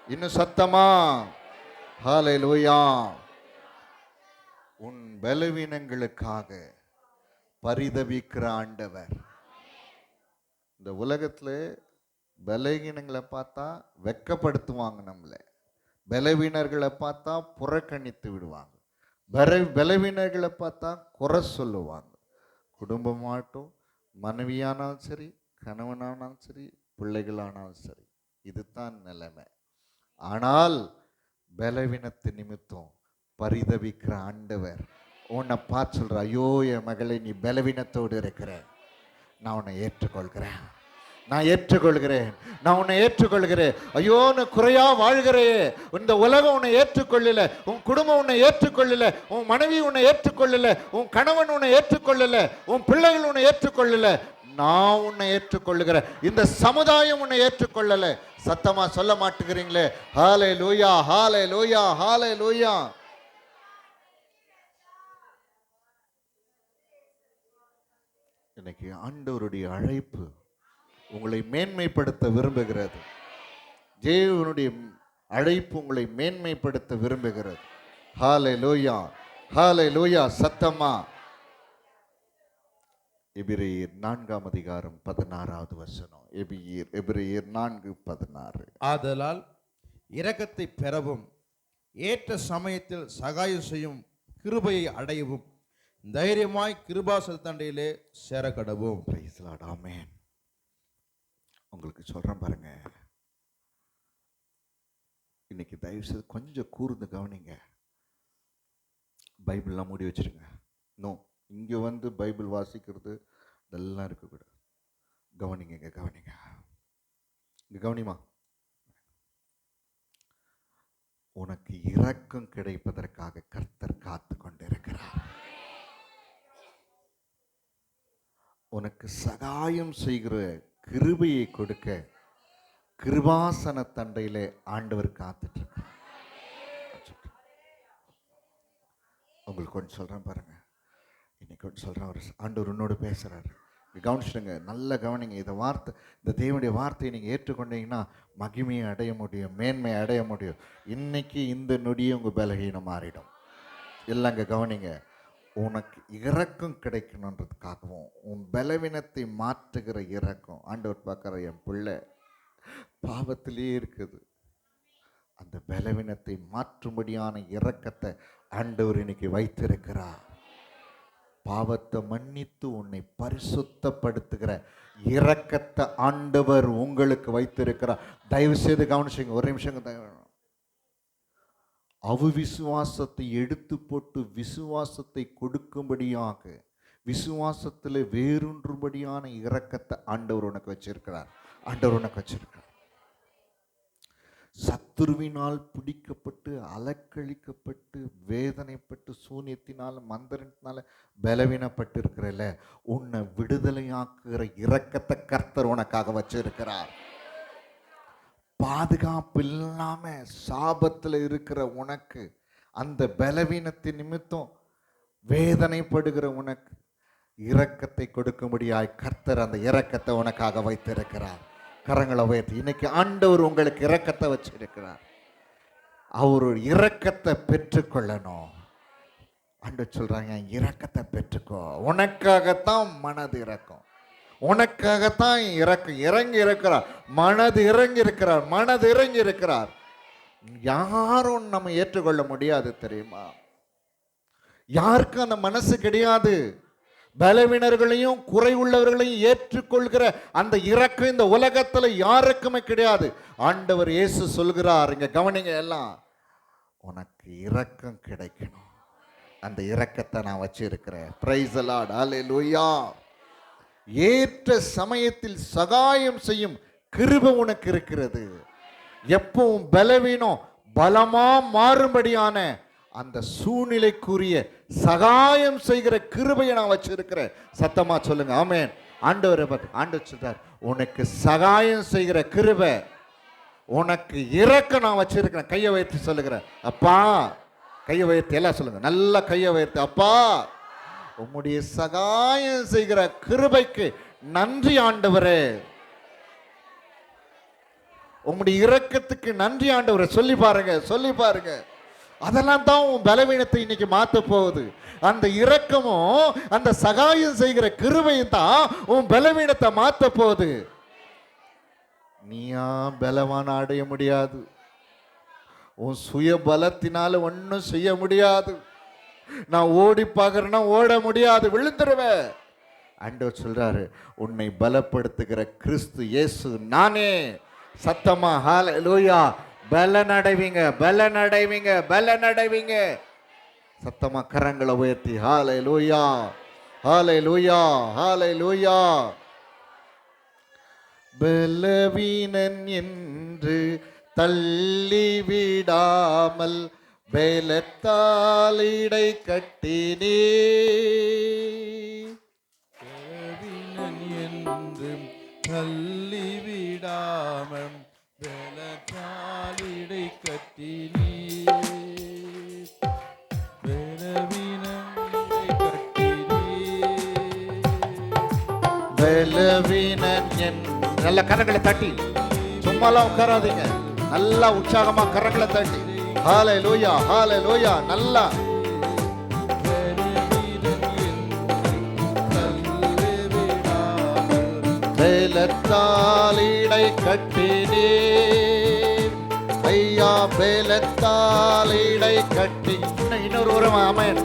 இன்னும் சத்தமா ஹல்லேலூயா. உன் பலவீனங்களுக்காக பரிதபிக்கிற ஆண்டவர். இந்த உலகத்துல பலவீனங்களை பார்த்தா வெட்கப்படுத்துவாங்க, நம்மளை பலவீனர்களை பார்த்தா புறக்கணித்து விடுவாங்க, பலவீனர்களை பார்த்தா குறை சொல்லுவாங்க. குடும்பமாகட்டும், மனைவியானாலும் சரி, கணவனானாலும் சரி, பிள்ளைகளானாலும் சரி, இதுதான் நிலைமை. ஆனால் பலவீனத்து நிமித்தம் பரிதபிக்கிற ஆண்டவர் உன்னை பார்த்து சொல்ற, ஐயோ என் மகளை, நீ பலவீனத்தோடு இருக்கிற, நான் உன்னை ஏற்றுக்கொள்கிறேன், நான் ஏற்றுக்கொள்கிறேன், நான் உன்னை ஏற்றுக்கொள்கிறேன். ஐயோ நீ குறையா வாழ்கிறே, இந்த உலகம் உன்னை ஏற்றுக்கொள்ளல, உன் குடும்பம் உன்னை ஏற்றுக்கொள்ளல, உன் மனைவி உன்னை ஏற்றுக்கொள்ளல, உன் கணவன் உன்னை ஏற்றுக்கொள்ளல, உன் பிள்ளைகள் உன்னை ஏற்றுக்கொள்ளல, நான் உன்னை ஏற்றுக்கொள்ளுகிறேன். இந்த சமுதாயம் உன்னை ஏற்றுக்கொள்ளல. சத்தமா சொல்ல மாட்டேங்கிறீங்களே? ஹல்லேலூயா, ஹல்லேலூயா, ஹல்லேலூயா. இன்னைக்கு ஆண்டவருடைய அழைப்பு உங்களை மேன்மைப்படுத்த விரும்புகிறது. தேவனுடைய அழைப்பு உங்களை மேன்மைப்படுத்த விரும்புகிறது. ஹல்லேலூயா, ஹல்லேலூயா. சத்தமா எபிரேயர் 4:16. எபிரேயர் 4:16. ஆதலால் இரக்கத்தை பெறவும் ஏற்ற சமயத்தில் சகாயம் செய்யும் கிருபையை அடையவும் தைரியமாய் கிருபாசல் தண்டையிலே சேரக்கடவும். Price the Lord. ஆமென். உங்களுக்கு சொல்றேன் பாருங்க, இன்னைக்கு தயவு செய்து கொஞ்சம் கூர்ந்து கவனிங்க. பைபிள்லாம் மூடி வச்சிருங்க. நோ, இங்க வந்து பைபிள் வாசிக்கிறது இதெல்லாம் இருக்கக்கூடாது. கவனிங்க, இங்க கவனிங்க, இங்க கவனிமா. உனக்கு இரக்கம் கிடைப்பதற்காக கர்த்தர் காத்து கொண்டிருக்கிறார். உனக்கு சகாயம் செய்கிற கிருபையை கொடுக்க கிருபாசன தண்டையிலே ஆண்டவர் காத்துட்டு இருக்கார். உங்களுக்கு ஒன்று சொல்றேன் பாருங்க, இன்னைக்கு ஒன்று சொல்றேன், ஒரு ஆண்டவர் உன்னோடு பேசுறாரு. கவனிச்சுடுங்க, நல்ல கவனிங்க. இந்த வார்த்தை, இந்த தேவனுடைய வார்த்தையை நீங்கள் ஏற்றுக்கொண்டீங்கன்னா மகிமையை அடைய முடியும், மேன்மையை அடைய முடியும். இன்னைக்கு இந்த நொடியே உங்கள் பலகீனம் மாறிடும். இல்லைங்க, கவனிங்க. உனக்கு இரக்கம் கிடைக்கணுன்றதுக்காகவும் உன் பலவீனத்தை மாற்றுகிற இரக்கம் ஆண்டவர் பார்க்குற, என் பிள்ளை பாவத்திலே இருக்குது, அந்த பலவீனத்தை மாற்றும்படியான இரக்கத்தை ஆண்டவர் இன்னைக்கு வைத்திருக்கிறார். பாவத்தை மன்னித்து உன்னை பரிசுத்தப்படுத்துகிற இரக்கத்தை ஆண்டவர் உங்களுக்கு வைத்திருக்கிறார். தயவு செய்து கவனிச்சுங்க, ஒரு நிமிஷம். அவிசுவாசத்தை எடுத்து போட்டு விசுவாசத்தை கொடுக்கும்படியாக, விசுவாசத்தில் வேறொன்றுபடியான இரக்கத்தை ஆண்டவர் உனக்கு வச்சிருக்கிறார். ஆண்டவர் உனக்கு வச்சிருக்கிறார். சத்துருவினால் பிடிக்கப்பட்டு அலக்கழிக்கப்பட்டு வேதனைப்பட்டு சூனியத்தினால் மந்திரத்தினால பலவீனப்பட்டு இருக்கிறல, உன்னை விடுதலையாக்குகிற இரக்கத்தை கர்த்தர் உனக்காக வச்சிருக்கிறார். பாதுகாப்பு இல்லாம சாபத்தில் இருக்கிற உனக்கு, அந்த பலவீனத்தின் நிமித்தம் வேதனைப்படுகிற உனக்கு இரக்கத்தை கொடுக்கும்படியாய் கர்த்தர் அந்த இரக்கத்தை உனக்காக வைத்திருக்கிறார். கரங்களை உயர்த்தி இன்னைக்கு ஆண்டவர் உங்களுக்கு இரக்கத்தை வச்சிருக்கிறார். அவர் இரக்கத்தை பெற்றுக்கொள்ளணும். ஆண்டவர் சொல்றாங்க, இரக்கத்தை பெற்றுக்கோ. உனக்காகத்தான் மனது இரக்கம், உனக்காகத்தான் இறக்கம் இறங்கி இருக்கிறார். மனது இறங்கி இருக்கிறார், மனது இறங்கி இருக்கிறார். யாரும் நம்ம ஏற்றுக்கொள்ள முடியாது தெரியுமா? யாருக்கும் அந்த மனசு கிடையாது. பலவீனர்களையும் குறை உள்ளவர்களையும் ஏற்றுக்கொள்கிற அந்த இரக்கம் இந்த உலகத்துல யாருக்குமே கிடையாது. ஆண்டவர் இயேசு சொல்கிறார், இங்க கவனிங்க எல்லாம், உனக்கு இரக்கம் கிடைக்கணும், அந்த இரக்கத்தை நான் வச்சிருக்கிறேன். பிரைஸ் தி லார்ட், ஹல்லேலூயா. ஏற்ற சமயத்தில் சகாயம் செய்யும் கிருபை உனக்கு இருக்கிறது. எப்பவும் பலவீனம் பலமா மாறும்படியான அந்த சூழ்நிலைக்குரிய சகாயம் செய்கிற கிருபையை நான் வச்சிருக்கிறேன். சத்தமா சொல்லுங்க ஆமென். ஆண்டவரை பார்த்து ஆண்டவர் சொல்றார், உனக்கு சகாயம் செய்கிற கிருபை, உனக்கு இரக்கம் நான் வச்சிருக்கிறேன். கையை வைத்து சொல்லுகிறேன், அப்பா. கையை வைத்து எல்லாம் சொல்லுங்க, நல்லா கையை வைத்து, அப்பா உம்முடைய சகாயம் செய்கிற கிருபைக்கு நன்றி ஆண்டவரே, உம்முடைய இரக்கத்துக்கு நன்றி ஆண்டவரே. சொல்லி பாருங்க, சொல்லி பாருங்க. அதெல்லாம் தான் உன் பலவீனத்தை இன்னைக்கு மாத்த போகுது. அந்த இரக்கமும் அந்த சகாயம் செய்கிற கிருபையும் தான் உன் பலவீனத்தை மாத்த போகுது. நீயா பலவான அடைய முடியாது. உன் சுய பலத்தினால ஒன்றும் செய்ய முடியாது. நான் ஓடி பார்க்கறேன்னா ஓட முடியாது, விழுந்துருவேன். ஆண்டவர் சொல்றாரு, உன்னை பலப்படுத்துகிற கிறிஸ்து இயேசு நானே. சத்தமா ஹல்லேலூயா. பலனடைவீங்க, பலனடைவீங்க, பலனடைவீங்க. சத்தமா கரங்களை உயர்த்தி ஹல்லேலூயா, ஹல்லேலூயா, ஹல்லேலூயா. பலவீனன் என்று தள்ளிவிடாமல் பலத்தால் இடை கட்டினே. பலவீனன் என்று தள்ளிவிடாமல் பலத்தால் இடை கட்டினீர். பலவீனன் இடை கட்டினீர். பலவீனன் என்று நல்ல கரங்களை தட்டி, சும்மாலாம் உட்காராதீங்க, நல்லா உற்சாகமா கரங்களை தட்டி ஹல்லேலூயா, ஹல்லேலூயா. நல்லா பலத்தால் இடை கட்டினீர் ஐயா, பலத்தால் இடை கட்டி. இன்னொரு உரம் ஆமென்.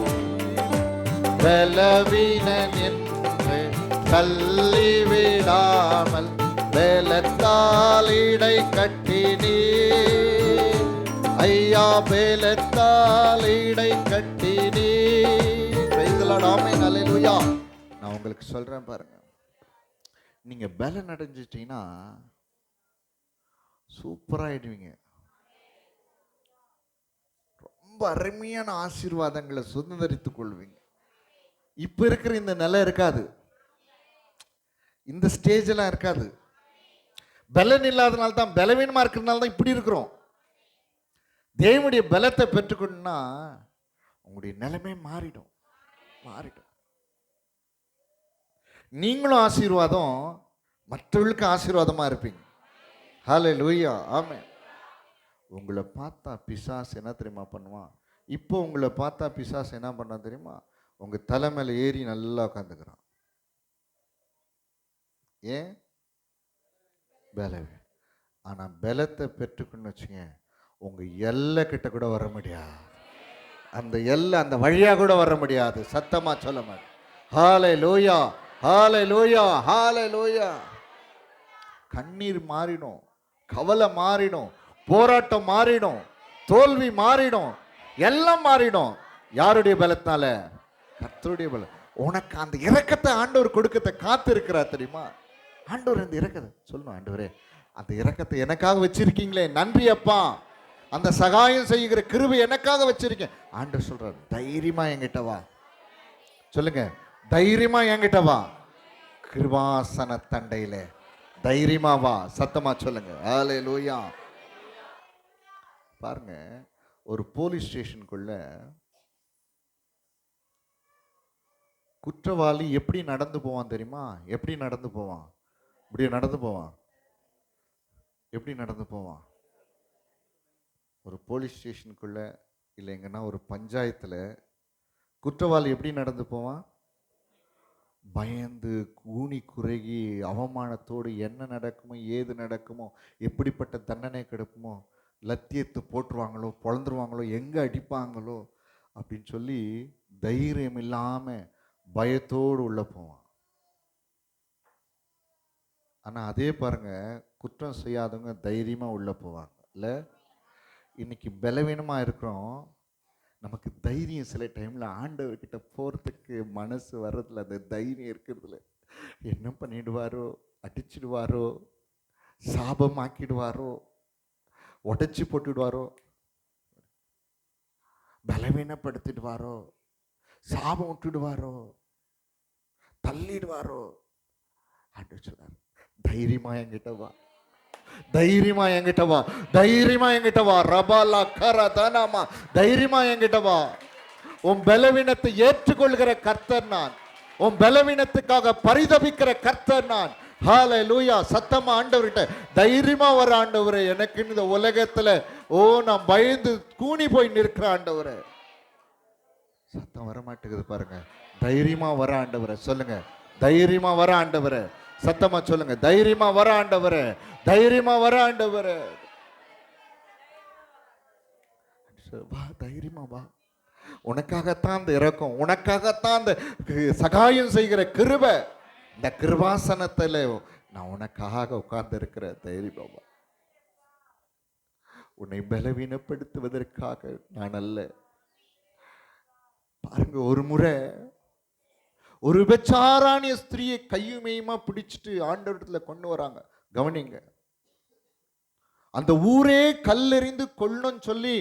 பலவீனன் என்று தள்ளிவிடாமல் பலத்தால் இடை கட்டினீர் ஐயா, பலத்தால் இடை கட்டினீர். Price the Lord. ஆமென். ஹல்லேலூயா. நான் உங்களுக்கு சொல்றேன் பாருங்க, நீங்க பலன் அடைஞ்சிட்டீங்கன்னா சூப்பராயிடுவீங்க. ரொம்ப அருமையான ஆசீர்வாதங்களை சுதந்திரித்துக் கொள்வீங்க. இப்ப இருக்கிற இந்த நிலை இருக்காது, இந்த ஸ்டேஜ் எல்லாம் இருக்காது. பலன் இல்லாதனால தான், பலவீனமா இருக்கிறதுனால தான் இப்படி இருக்கிறோம். தேவனுடைய பலத்தை பெற்றுக்கொண்டா உங்களுடைய நிலைமை மாறிடும், மாறிடும். நீங்களும் ஆசீர்வாதம், மற்றவர்களுக்கு ஆசீர்வாதமா இருப்பீங்க. ஹல்லேலூயா. ஆமென். உங்களை பார்த்தா பிசாசு என்ன தெரியுமா பண்ணுவான்? இப்போ உங்களை பார்த்தா பிசாசு என்ன பண்ணான் தெரியுமா? உங்க தலை மேல ஏறி நல்லா உட்காந்துக்கிறான். ஏன்? பலவே. ஆனா பலத்தை பெற்றுக்கணும்னு வச்சுங்க, உங்க எல்லை கிட்ட கூட வர முடியாது. அந்த எல்லை, அந்த வழியா கூட வர முடியாது. சத்தமா சொல்ல மாட்டேன். ஹல்லேலூயா, ஹல்லேலூயா, ஹல்லேலூயா. கண்ணீர் மாறிடும், கவலை மாறிடும், போராட்டம் மாறிடும், தோல்வி மாறிடும், எல்லாம் மாறிடும். யாருடைய பலத்தினால? கர்த்தருடைய பலம். உனக்கு அந்த இரக்கத்தை ஆண்டவர் கொடுக்கத்தை காத்து இருக்கிறார் தெரியுமா? ஆண்டவர் இந்த இரக்கத்தை சொல்லணும், ஆண்டவரே அந்த இரக்கத்தை எனக்காக வச்சிருக்கீங்களே, நன்றி அப்பா. அந்த சகாயம் செய்கிற கிருபை எனக்காக வச்சிருக்கேன். ஆண்டவர் சொல்றார், தைரியமா என்கிட்ட வா. சொல்லுங்க, தைரியமா என்கிட்ட வா. கிருபாசன தண்டையில தைரியமா வா. சத்தமா சொல்லுங்க ஹல்லேலூயா. பாருங்க, ஒரு போலீஸ் ஸ்டேஷனுக்குள்ள குற்றவாளி எப்படி நடந்து போவான் தெரியுமா? எப்படி நடந்து போவான்? இப்படி நடந்து போவான். எப்படி நடந்து போவான்? ஒரு போலீஸ் ஸ்டேஷனுக்குள்ள இல்லைங்கன்னா ஒரு பஞ்சாயத்துல குற்றவாளி எப்படி நடந்து போவான்? பயந்து கூனி குறுகி அவமானத்தோடு என்ன நடக்குமோ, ஏது நடக்குமோ, எப்படிப்பட்ட தண்டனை கிடைக்குமோ, லத்தியத்தை போட்டுருவாங்களோ, பொழந்துருவாங்களோ, எங்க அடிப்பாங்களோ அப்படின்னு சொல்லி தைரியம் இல்லாம பயத்தோடு உள்ள போவான். ஆனா அதே பாருங்க, குற்றம் செய்யாதவங்க தைரியமா உள்ள போவாங்க இல்ல? இன்னைக்கு பலவீனமா இருக்கிறோம், நமக்கு தைரியம் சில டைம்ல ஆண்டவர்கிட்ட போறதுக்கு மனசு வர்றதுல அந்த தைரியம் இருக்கிறதுல, என்ன பண்ணிடுவாரோ, அடிச்சிடுவாரோ, சாபமாக்கிடுவாரோ, உடைச்சி போட்டுடுவாரோ. பலவீனப்படுத்திடுவாரோ, சாபம் விட்டுடுவாரோ, தள்ளிடுவாரோ. ஆண்டவர் சொல்றார், தைரியமா என்கிட்ட வா, தைரியமா என்கிட்ட வா, தைரியமா என்கிட்ட வா. ரபாலா கரதனமா, தைரியமா என்கிட்ட வா. உன் பலவீனத்தை ஏற்றுக்கொள்கிற கர்த்தர் நான், உன் பலவீனத்துக்காக பரிதபிக்கிற கர்த்தர் நான். ஹல்லேலூயா. சத்தமா ஆண்டவர்கிட்ட தைரியமா வர ஆண்டவரே, எனக்கு இந்த உலகத்துல நான் பயந்து கூனி போய் நிற்கிற ஆண்டவரே. சத்தம் வர மாட்டேங்குது பாருங்க. தைரியமா வர ஆண்டவரே சொல்லுங்க, தைரியமா வர ஆண்டவரே. சத்தமா சொல்லுங்க, தைரியமா வர ஆண்டவரே, தைரியமா வர ஆண்டவரே. வா, தைரியமா வா. உனக்காகத்தான் அந்த இரக்கம், உனக்காகத்தான் அந்த சகாயம் செய்கிற கிருபை, இந்த கிருபாசனத்துல நான் உனக்காக உட்கார்ந்து இருக்கிற. தைரியமா வா. உன்னை பலவீனப்படுத்துவதற்காக நான் அல்ல. பாருங்க, ஒரு முறை ஒரு விபச்சாராணிய ஸ்திரியை கையுமையுமா பிடிச்சிட்டு ஆண்டவரத்துல கொண்டு வராங்க. கவனிங்க, அந்த ஊரே கல்லெறிந்து கொல்லணும்னு சொல்லி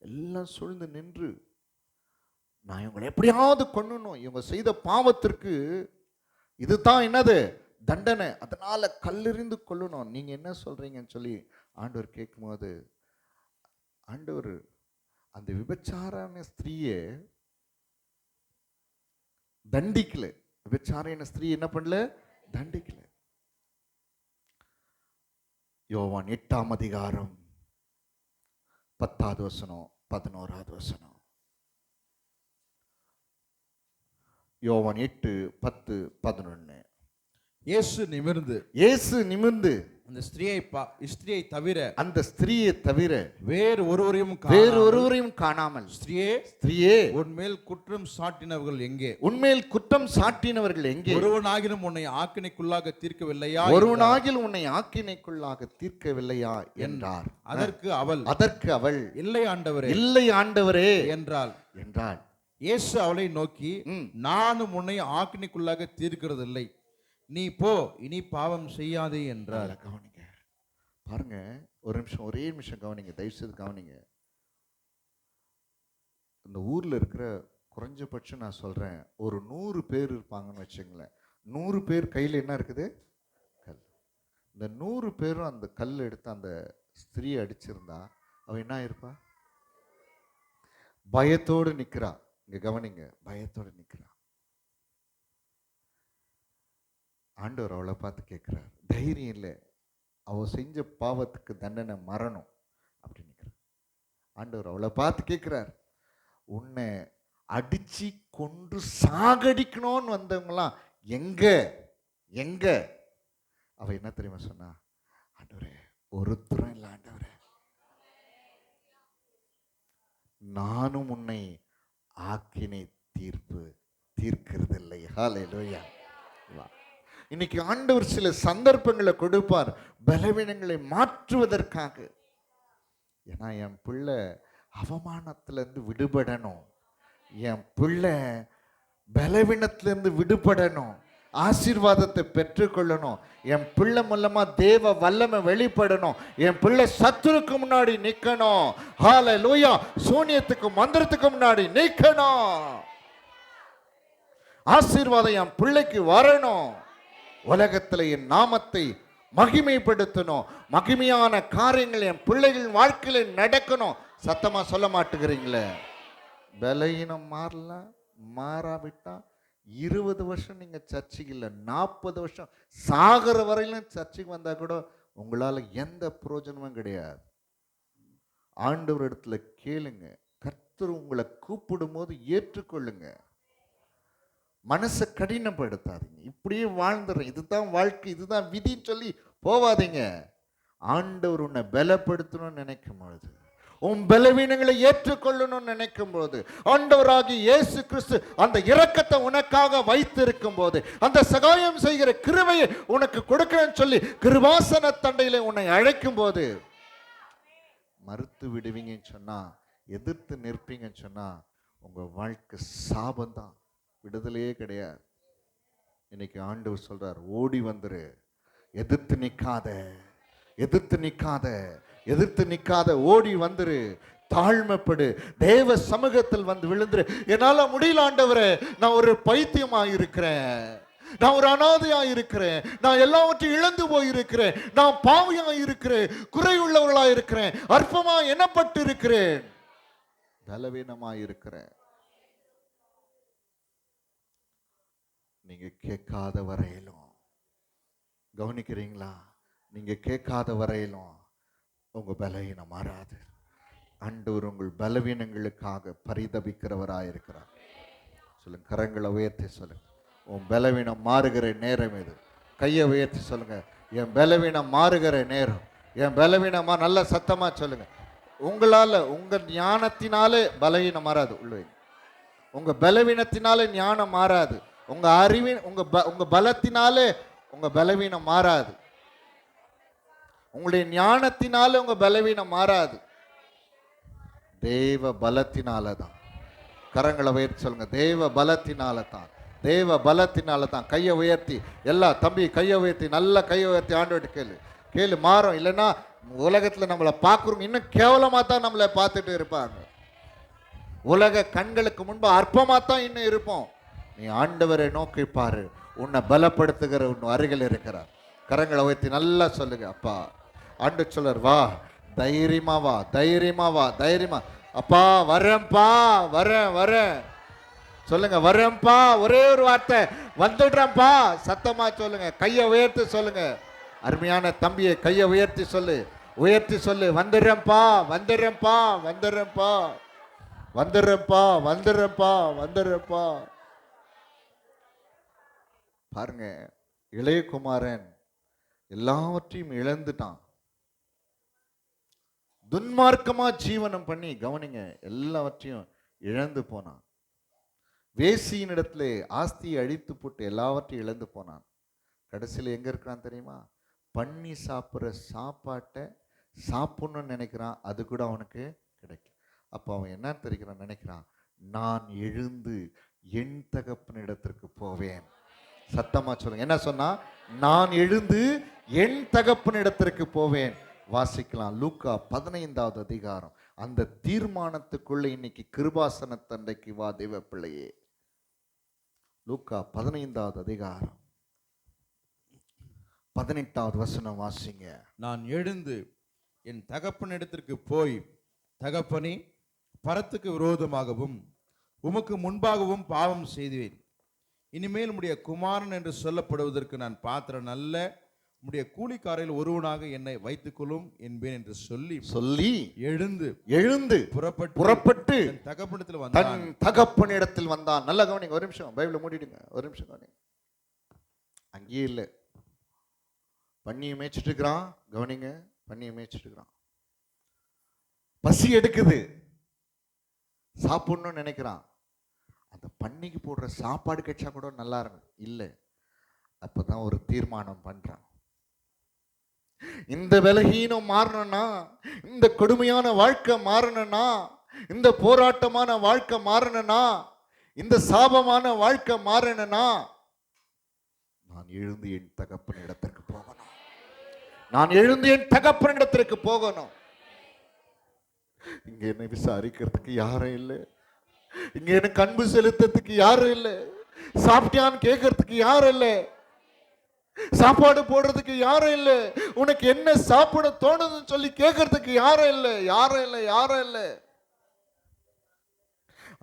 எல்லாம் சூழ்ந்து நின்று, நான் இவங்களை எப்படியாவது கொல்லணும், இவங்க செய்த பாவத்திற்கு இதுதான் என்னது தண்டனை, அதனால கல்லெறிந்து கொல்லணும், நீங்க என்ன சொல்றீங்கன்னு சொல்லி ஆண்டவர் கேட்கும்போது, ஆண்டவர் அந்த விபச்சாரான ஸ்திரீயை தண்டிக்கல. விபச்சாரான ஸ்திரீ என்ன பண்ணல? தண்டிக்கல. யோவான் 8ஆம் அதிகாரம் 10வது வசனம் 11வது வசனம். யோவான் 8:10-11. இயேசு நிமிர்ந்து அந்த ஸ்திரியை தவிர, அந்த ஸ்திரியை தவிர வேறு ஒருவரையும் காணாமல், ஸ்திரியே உன்மேல் குற்றம் சாட்டினவர்கள் எங்கே? உன்மேல் குற்றம் சாட்டினவர்கள் எங்கே? ஒருவனாகிலும் உன்னை ஆக்கினைக்குள்ளாக தீர்க்கவில்லையா? ஒருவனாகிலும் உன்னை ஆக்கினைக்குள்ளாக தீர்க்கவில்லையா என்றார். அதற்கு அவள் இல்லை ஆண்டவரே, இல்லை ஆண்டவரே என்றாள். இயேசு அவளை நோக்கி, நானும் உன்னை ஆக்கினைக்குள்ளாக தீர்க்கிறதில்லை, நீ போ, இனி பாவம் செய்யாதே என்றார். கவனிங்க பாருங்க, ஒரு நிமிஷம், ஒரே நிமிஷம் கவனிங்க, தயவு செய்து கவனிங்க. இந்த ஊர்ல இருக்கிற குறைஞ்சபட்சம் நான் சொல்றேன், ஒரு 100 பேர் இருப்பாங்கன்னு வச்சுங்களேன். 100 பேர் கையில் என்ன இருக்குது? கல். இந்த 100 பேரும் அந்த கல் எடுத்து அந்த ஸ்திரீயை அடிச்சிருந்தா அவ என்ன இருப்பா? பயத்தோடு நிக்கிறா. இங்க கவனிங்க, பயத்தோடு நிக்கிறா. ஆண்டவர் அவளை பார்த்து கேட்கிறார், தைரியம் இல்லை, அவ செஞ்ச பாவத்துக்கு தண்டனை மரணம் அப்படின்னு நிற்கிறார். ஆண்டவர் அவளை பார்த்து கேட்கிறார், உன்னை அடிச்சு கொன்று சாகடிக்கணும்னு வந்தவங்களாம் எங்க எங்க? அவ என்ன தெரியுமா சொன்னா? ஆண்டவரே, ஒருத்தரும் இல்லை ஆண்டவரே, நானும் உன்னை ஆக்கினை தீர்க்கிறதில்லை. ஹல்லேலூயா. இன்னைக்கு ஆண்டவர் சில சந்தர்ப்பங்களை கொடுப்பார் பலவீனங்களை மாற்றுவதற்காக. ஏன்னா என் பிள்ளை அவமானத்திலிருந்து விடுபடணும், என் பிள்ளை பலவீனத்திலிருந்து விடுபடணும், ஆசீர்வாதத்தை பெற்றுக்கொள்ளணும், என் பிள்ளை மூலமா தேவ வல்லமை வெளிப்படணும், என் பிள்ளை சத்துருக்கு முன்னாடி நிக்கணும். ஹல்லேலூயா. சூனியத்துக்கு மந்திரத்துக்கு முன்னாடி நிக்கணும். ஆசீர்வாதம் என் பிள்ளைக்கு வரணும். உலகத்தில் என் நாமத்தை மகிமைப்படுத்தணும், மகிமையான காரியங்கள் என் பிள்ளைகள் வாழ்க்கையில நடக்கணும். சத்தமா சொல்ல மாட்டுகிறீங்களே? பலகீனம் மாறாவிட்டா 20 வருஷம் நீங்க சர்ச்சுக்கு இல்லை, 40 வருஷம் சாகிற வரையிலும் சர்ச்சுக்கு வந்தா கூட உங்களால எந்த பிரயோஜனமும் கிடையாது. ஆண்டவர் இடத்துல கேளுங்க, கர்த்தர் உங்களை கூப்பிடும் போது ஏற்றுக்கொள்ளுங்க. மனசை கடினப்படுத்தாதீங்க. இப்படியே வாழ்ந்துடுறேன், இதுதான் வாழ்க்கை, இதுதான் விதின்னு சொல்லி போவாதீங்க. ஆண்டவர் உன்னை பலப்படுத்தணும்னு நினைக்கும் பொழுது, உன் பலவீனங்களை ஏற்றுக்கொள்ளணும்னு நினைக்கும் போது, ஆண்டவராகிய இயேசு கிறிஸ்து அந்த இரக்கத்தை உனக்காக வைத்திருக்கும் போது, அந்த சகாயம் செய்கிற கிருபையை உனக்கு கொடுக்கிறேன்னு சொல்லி கிருபாசன தண்டையில உன்னை அழைக்கும் போது, மறுத்து விடுவீங்கன்னு சொன்னா, எதிர்த்து நிற்பீங்கன்னு சொன்னா, உங்க வாழ்க்கை சாபம்தான், விடுதலையே கிடையாது. இன்னைக்கு ஆண்டவர் சொல்றார், ஓடி வந்துரு, எதிர்த்து நிற்காத, எதிர்த்து நிக்காத, ஓடி வந்துரு, தாழ்மைப்படு, தேவ சமூகத்தில் வந்து விழுந்துரு. என்னால முடியல ஆண்டவரே, நான் ஒரு பைத்தியமா இருக்கிறேன், நான் ஒரு அனாதையா இருக்கிறேன், நான் எல்லாவற்றையும் இழந்து போயிருக்கிறேன், நான் பாவியா இருக்கிறேன், குறை உள்ளவர்களா இருக்கிறேன், அற்பமா எண்ணப்பட்டு இருக்கிறேன், பலவீனமா இருக்கிறேன். நீங்க கேட்காத வரையிலும், கவனிக்கிறீங்களா? நீங்க கேட்காத வரையிலும் உங்க பலவீனம் மாறாது. ஆண்டவர் உங்கள் பலவீனங்களுக்காக பரிதபிக்கிறவராயிருக்கிறார். சொல்லுங்க, கரங்களை உயர்த்தி சொல்லுங்க, உன் பலவீனம் மாறுகிற நேரம் இது. கையை உயர்த்தி சொல்லுங்க, என் பலவீனம் மாறுகிற நேரம், என் பலவீனமா. நல்ல சத்தமா சொல்லுங்க. உங்களால, உங்க ஞானத்தினாலே பலவீனம் மாறாது. உங்க பலவீனத்தினாலே ஞானம் மாறாது. உங்க அறிவின் உங்க பலத்தினாலே உங்க பலவீனம் மாறாது. உங்களுடைய ஞானத்தினால உங்க பலவீனம் மாறாது. தேவ பலத்தினால தான். கரங்களை உயர்த்தி சொல்லுங்க, தேவ பலத்தினால தான், தேவ பலத்தினால தான். கையை உயர்த்தி, எல்லா தம்பி கையை உயர்த்தி, நல்ல கையை உயர்த்தி ஆண்டவர்கிட்ட கேளு மாறும். இல்லைன்னா உலகத்துல நம்மளை பார்க்குறோம், இன்னும் கேவலமா தான் நம்மளை பார்த்துட்டு இருப்பாங்க. உலக கண்களுக்கு முன்பு அற்பமா தான் இன்னும் இருப்போம். நீ ஆண்டவரை நோக்கி பாரு, உன்னை பலப்படுத்துகிற உன் அருகில் இருக்கிறார். கரங்களை உயர்த்தி நல்லா சொல்லுங்க, அப்பா. ஆண்டு சொல்லர், வா, தைரியமா வா, தைரியமா வா, தைரியமா. அப்பா வரேன்ப்பா, வரேன் சொல்லுங்க, வரேன்ப்பா. ஒரே ஒரு வார்த்தை, வந்துடுறேன்ப்பா. சத்தமா சொல்லுங்க, கையை உயர்த்தி சொல்லுங்க. அருமையான தம்பியை கையை உயர்த்தி சொல்லு, உயர்த்தி சொல்லு. வந்துடுறேன்ப்பா, வந்துடுறேன்ப்பா, வந்துடுறேன்ப்பா, வந்துடுறேன்ப்பா, வந்துடுறேன்ப்பா, வந்துடுறேன்ப்பா. பாருங்க, இளையகுமாரன் எல்லாவற்றையும் இழந்துட்டான். துன்மார்க்கமா ஜீவனம் பண்ணி, கவனிங்க, எல்லாவற்றையும் இழந்து போனான். வேசியின் இடத்துல ஆஸ்தியை அழித்து போட்டு எல்லாவற்றையும் இழந்து போனான். கடைசியில் எங்க இருக்கிறான் தெரியுமா? பண்ணி சாப்பிட்ற சாப்பாட்டை சாப்பிடணும்னு நினைக்கிறான், அது கூட அவனுக்கு கிடைக்கும். அப்போ அவன் என்ன தெரிகிறான் நினைக்கிறான், நான் எழுந்து என் தகப்பன் இடத்திற்கு போவேன். சத்தமா சொல்லுங்க, என்ன சொன்னா? நான் எழுந்து என் தகப்பன் இடத்திற்கு போவேன். வாசிக்கலாம், லூக்கா 15வது அதிகாரம். அந்த தீர்மானத்துக்குள்ள இன்னைக்கு கிருபாசன தண்டைக்கு வா தேவ பிள்ளையே. லூக்கா 15வது அதிகாரம் 18வது வசனம் வாசிங்க. நான் எழுந்து என் தகப்பனிடத்திற்கு போய், தகப்பனே, பரத்துக்கு விரோதமாகவும் உமக்கு முன்பாகவும் பாவம் செய்தேன். இனிமேல் உம்முடைய குமாரன் என்று சொல்லப்படுவதற்கு நான் பாத்திரன் அல்ல. உம்முடைய கூலிக்காரையில் ஒருவனாக என்னை வைத்துக்கொள்ளும் என்பேன் என்று சொல்லி எழுந்து புறப்பட்டு தன் தகப்பனிடத்தில் வந்தான். நல்ல கவனிங்க, ஒரு நிமிஷம் பைபிளை மூடிடுங்க, ஒரு நிமிஷம் கவனிங்க. அங்கேயே இல்லை, பண்ணியை மேய்ச்சிட்டு இருக்கிறான். கவனிங்க, பண்ணியை மேய்ச்சிட்டு இருக்கிறான். பசி எடுக்குது, சாப்பிடணும்னு நினைக்கிறான். அந்த பண்ணிக்கு போடுற சாப்பாடு கிடைச்சா கூட நல்லா இருக்கும். இல்லை, அப்பதான் ஒரு தீர்மானம் பண்றான். இந்த விலகீனம் மாறணும்னா, இந்த கொடுமையான வாழ்க்கை மாறணும்னா, இந்த போராட்டமான வாழ்க்கை மாறணும்னா, இந்த சாபமான வாழ்க்கை மாறணும்னா, நான் எழுந்து என் தகப்பன் இடத்திற்கு போகணும். நான் எழுந்து என் தகப்பன் இடத்திற்கு போகணும். இங்க என்னை விசாரிக்கிறதுக்கு யாரும் இல்லை, இங்க எனக்கு அன்பு செலுத்துறதுக்கு யாரும் இல்லை, சாப்பிட்டியான்னு கேட்கறதுக்கு யாரும் இல்லை, சாப்பாடு போடுறதுக்கு யாரும் இல்லை, உனக்கு என்ன சாப்பிட தோணுதுன்னு சொல்லி கேட்கறதுக்கு யாரும் இல்லை, யாரும் இல்லை, யாரும் இல்லை.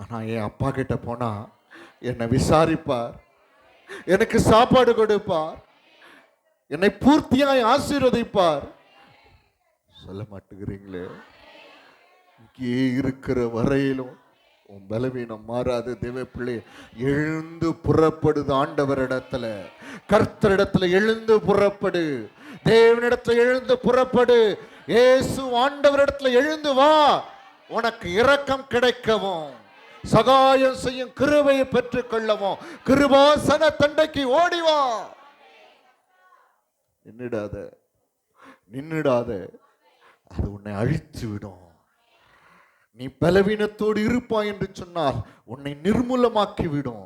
ஆனா என் அப்பா கிட்ட போனா என்னை விசாரிப்பார், எனக்கு சாப்பாடு கொடுப்பார், என்னை பூர்த்தியாய் ஆசீர்வதிப்பார். சொல்ல மாட்டேங்கிறீங்களே? இங்கே இருக்கிற வரையிலும் உன் பலவீனம் மாறாது. தேவ பிள்ளை, எழுந்து புறப்படுது ஆண்டவரிடத்துல, கர்த்தரிடத்துல எழுந்து புறப்படு, தேவனிடத்துல எழுந்து புறப்படு, இயேசு ஆண்டவரிடத்துல எழுந்து வா. உனக்கு இரக்கம் கிடைக்கவும், சகாயம் செய்யும் கிருபையை பெற்றுக் கொள்ளவும், கிருபாசன தண்டைக்கு ஓடிவா. நின்னுடாத, அது உன்னை அழித்து விடும். நீ பலவீனத்தோடு இருப்பாய் என்று சொன்னால் உன்னை நிர்மூலமாக்கி விடும்.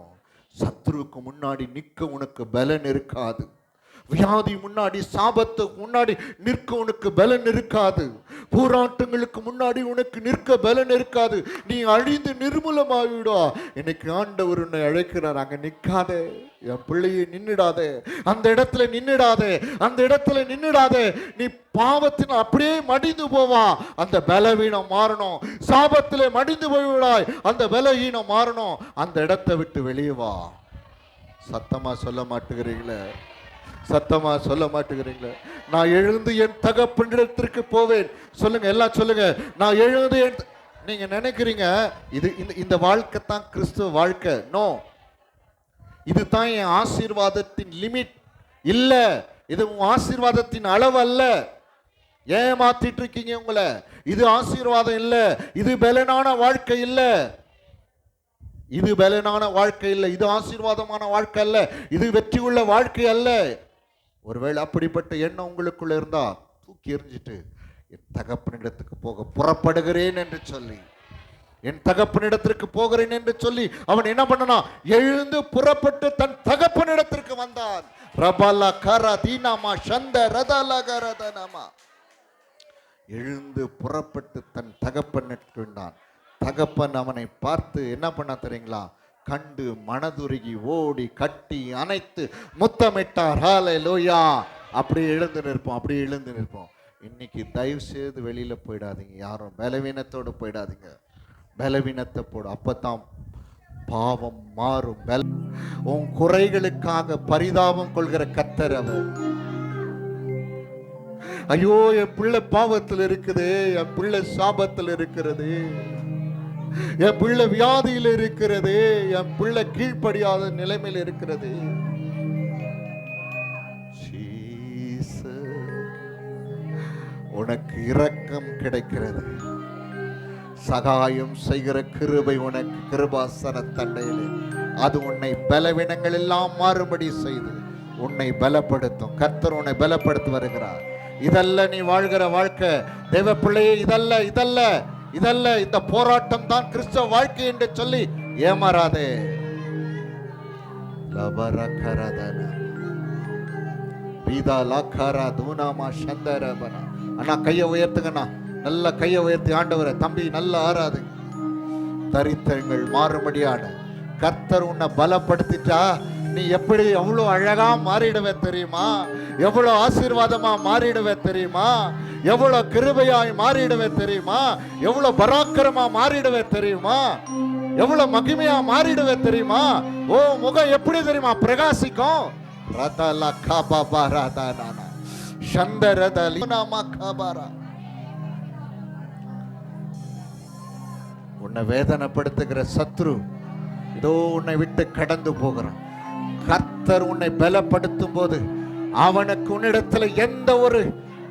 சத்துருவுக்கு முன்னாடி நிற்க உனக்கு பலன் இருக்காது. வியாதி முன்னாடி, சாபத்துக்கு முன்னாடி நிற்க உனக்கு பலன் இருக்காது. போராட்டங்களுக்கு முன்னாடி உனக்கு நிற்க பலன் இருக்காது. நீ அழிந்து நிர்மூலமாகிவிடா. இன்னைக்கு ஆண்டவர் உன்னை அழைக்கிறார். அங்க நிற்காதே, என் பிள்ளையை நின்னுடாதே, அந்த இடத்துல நின்னுடாதே, அந்த இடத்துல நின்னுடாதே. நீ பாவத்தின் அப்படியே மடிந்து போவா, அந்த பலவீனம் மாறணும். சாபத்திலே மடிந்து போய்விடாய், அந்த பலவீனம் மாறணும். அந்த இடத்தை விட்டு வெளியே வா. சத்தமா சொல்ல மாட்டேங்கிறீங்களே, சத்தமா சொல்ல மாட்டேங்கிறீங்களே. நான் எழுந்து என் தகப்பனிடத்திற்கு போவேன். சொல்லுங்க, எல்லாம் சொல்லுங்க. நான் எழுந்து நீங்க நினைக்கிறீங்க இது இந்த வாழ்க்கை தான் கிறிஸ்துவ வாழ்க்கை. நோ, இதுதான் என் ஆசீர்வாதத்தின் லிமிட் இல்ல. இது உன் ஆசீர்வாதத்தின் அளவு அல்ல. ஏமாத்திட்டு இருக்கீங்க உங்களை. இது ஆசீர்வாதம் இல்ல, இது பலனான வாழ்க்கை இல்ல, இது பலனான வாழ்க்கை இல்லை, இது ஆசீர்வாதமான வாழ்க்கை அல்ல, இது வெற்றி உள்ள வாழ்க்கை அல்ல. ஒருவேளை அப்படிப்பட்ட எண்ணம் உங்களுக்குள்ள இருந்தா தூக்கி எறிஞ்சிட்டு என் தகப்பனிடத்துக்கு போக புறப்படுகிறேன் என்று சொல்லி, என் தகப்பனிடத்திற்கு போகிறேன் என்று சொல்லி அவன் என்ன பண்ணனா, எழுந்து புறப்பட்டு தன் தகப்பனிடத்திற்கு வந்தான். ரபாலா கரா தீனாமா சந்த ரதாலா கரதனமா. எழுந்து புறப்பட்டு தன் தகப்பனிடத்திற்கு வந்தான். தகப்பன் அவனை பார்த்து என்ன பண்ண தெரியுங்களா, கண்டு மனதுருகி ஓடி கட்டி அணைத்து முத்தமிட்டார். ஹல்லேலூயா. அப்படி எழுந்து நிற்போம், அப்படி எழுந்து நிற்போம். இன்னைக்கு தயவு செய்து வெளியில போயிடாதீங்க, யாரும் பலவீனத்தோடு போயிடாதீங்க. பலவீனத்தை போடு, அப்பதான் பாவம் மாறும். உன் குறைகளுக்காக பரிதாபம் கொள்கிற கர்த்தர் அவர். ஐயோ, என் பிள்ளை பாவத்தில் இருக்குது, என் பிள்ளை சாபத்தில் இருக்கிறது, என் பிள்ளை வியாதியில் இருக்கிறது, என் பிள்ளை கீழ்ப்படியாத நிலைமையில் இருக்கிறது. உனக்கு இரக்கம் கிடைக்கிறது, சகாயம் செய்கிற கிருபை உனக்கு கிருபாசன தண்டையிலே. அது உன்னை பலவீனங்கள் எல்லாம் மாறுபடி செய்து உன்னை பலப்படுத்தும். கர்த்தர் உன்னை பலப்படுத்தி வருகிறார். இதல்ல நீ வாழ்கிற வாழ்க்கை தேவ பிள்ளையே, இதல்ல இதல்ல இதல்ல. இந்த போராட்டம் தான் கிறிஸ்தவ வாழ்க்கை என்று சொல்லி ஏமாறாதே. அண்ணா கையை உயர்த்துங்கண்ணா, நல்ல கையை உயர்த்தி ஆண்டவரை, தம்பி நல்ல ஆறாது. தரித்திரங்கள் மாறுபடியான கர்த்தர் உன்னை பலப்படுத்திட்டா நீ எப்படி எவ்வளவு அழகா மாறிடுவே தெரியுமா, எவ்வளவு ஆசீர்வாதமா மாறிடுவே தெரியுமா, எவ்வளவு கிருபையாய் மாறிடுவே தெரியுமா, எவ்வளவு பராக்கிரமா மாறிடுவே தெரியுமா, எவ்வளவு மகிமையா மாறிடுவே தெரியுமா. ஓ முகம் எப்படி தெரியுமா பிரகாசிக்கும். ரதல கபாபா ரதனானா சந்தரதலினாமா கபாரா. உன்னை வேதனைப்படுத்துகிற சத்ரு இதோ உன்னை விட்டு கடந்து போகிறான். கர்த்தர் உன்னை பலப்படுத்தும் போது அவனுக்கு உன்னிடத்துல எந்த ஒரு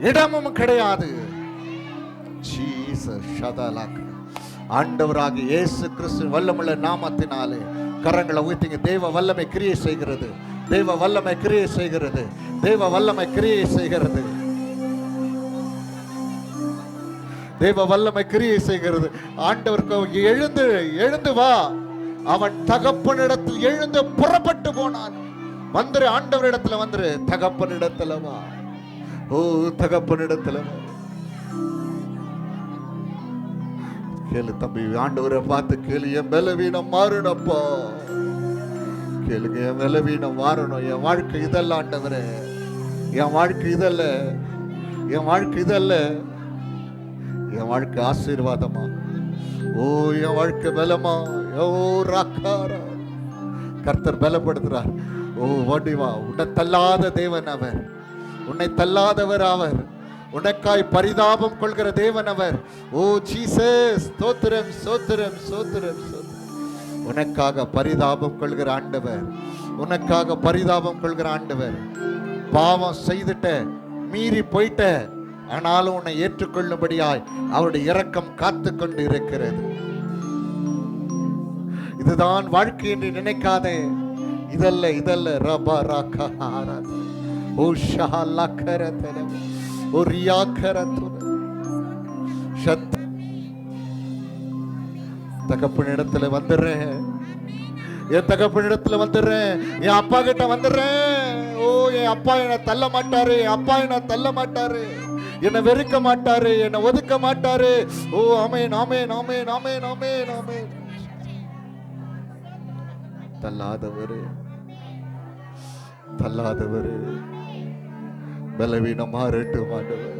இடமும் கிடையாது. ஆண்டவராகிய இயேசு கிறிஸ்து வல்லமுள்ள நாமத்தினாலே கரங்களை உயர்த்திங்க. தேவ வல்லமை கிரியை செய்கிறது, தேவ வல்லமை கிரியை செய்கிறது, தேவ வல்லமை கிரியை செய்கிறது, தேவ வல்லமை கிரியை செய்கிறது. ஆண்டவருக்கு எழுந்து எழுந்து வா. அவன் தகப்பனிடத்தில் எழுந்து புறப்பட்டு போனான். வந்துரு, ஆண்டவரிடத்துல வந்துரு, தகப்பனிடத்துல வா. ஓ தகப்பனிடத்துல வா. கேளு தம்பி, ஆண்டவரை பார்த்து கேளு, என் பலவீனம் மாறணும்ப்பா. கேளுங்க, என் பலவீனம் மாறணும். என் வாழ்க்கை இதல்ல ஆண்டவரே, என் வாழ்க்கை இதல்ல, என் வாழ்க்கை இதல்ல, என் வாழ்க்கை ஆசீர்வாதமா. ஓ என் வாழ்க்கை பலமா. ஓ ராக்காரா, கர்த்தர் பலப்படுத்துறார். ஓ வடிவா, உன்னை தள்ளாத தேவன் அவர், உன்னை தள்ளாதவர் அவர், உனக்காய் பரிதாபம் கொள்கிற தேவன் அவர். ஓ ஜீசஸ், ஸ்தோத்திரம் ஸ்தோத்திரம் ஸ்தோத்திரம் ஸ்தோத்திரம். உனக்காக பரிதாபம் கொள்கிற ஆண்டவர், உனக்காக பரிதாபம் கொள்கிற ஆண்டவர். பாவம் செய்துட்ட, மீறி போயிட்ட, ஆனாலும் உன்னை ஏற்றுக்கொள்ளும்படியாய் அவருடைய இரக்கம் காத்து கொண்டு இருக்கிறது. இதுதான் வாழ்க்கை என்று நினைக்காதே. இதல்ல இதல்ல. ரபா ராகஹாரா ஓ ஷஹலக்கரதன ஓ ரியாக்கரது சத். தகப்பனிடத்துல வந்துடுறேன், என் தகப்பனிடத்துல வந்துடுறேன், என் அப்பா கிட்ட வந்துடுறேன். ஓ அப்பா என்னை தள்ள மாட்டாரு, அப்பா என்னை தள்ள மாட்டாரு, என்னை வெறுக்க மாட்டாரு, என்னை ஒதுக்க மாட்டாரு. ஓ ஆமென் ஆமென் ஆமென் ஆமென் ஆமென் ஆமென். தள்ளாதவரு, தள்ளாதவரு, பலவீனம் மாறட்டும் ஆண்டவர்.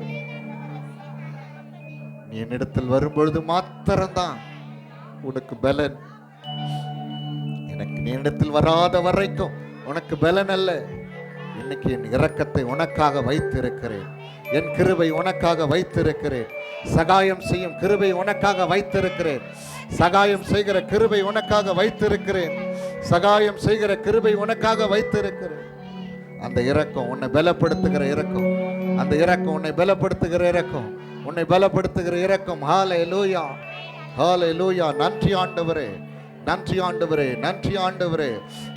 நீ என்னிடத்தில் வரும்பொழுது மாத்திரம்தான் உனக்கு பலன். எனக்கு நீ என்னிடத்தில் வராத வரைக்கும் உனக்கு பலன் அல்ல. இன்னைக்கு என் இரக்கத்தை உனக்காக வைத்திருக்கிறேன், என் கிருபை உனக்காக வைத்திருக்கிறேன், சகாயம் செய்யும் கிருபை உனக்காக வைத்திருக்கிறேன், சகாயம் செய்கிற கிருபை உனக்காக வைத்திருக்கிறேன், சகாயம் செய்கிற கிருபை உனக்காக வைத்திருக்கிறேன். அந்த இரக்கம் உன்னை பலப்படுத்துகிற இரக்கம், அந்த இரக்கம் உன்னை பலப்படுத்துகிற இரக்கம், உன்னை பலப்படுத்துகிற இரக்கம். ஹல்லேலூயா, ஹல்லேலூயா. நன்றி ஆண்டவரே, நன்றி ஆண்டவரே, நன்றி ஆண்டவரே,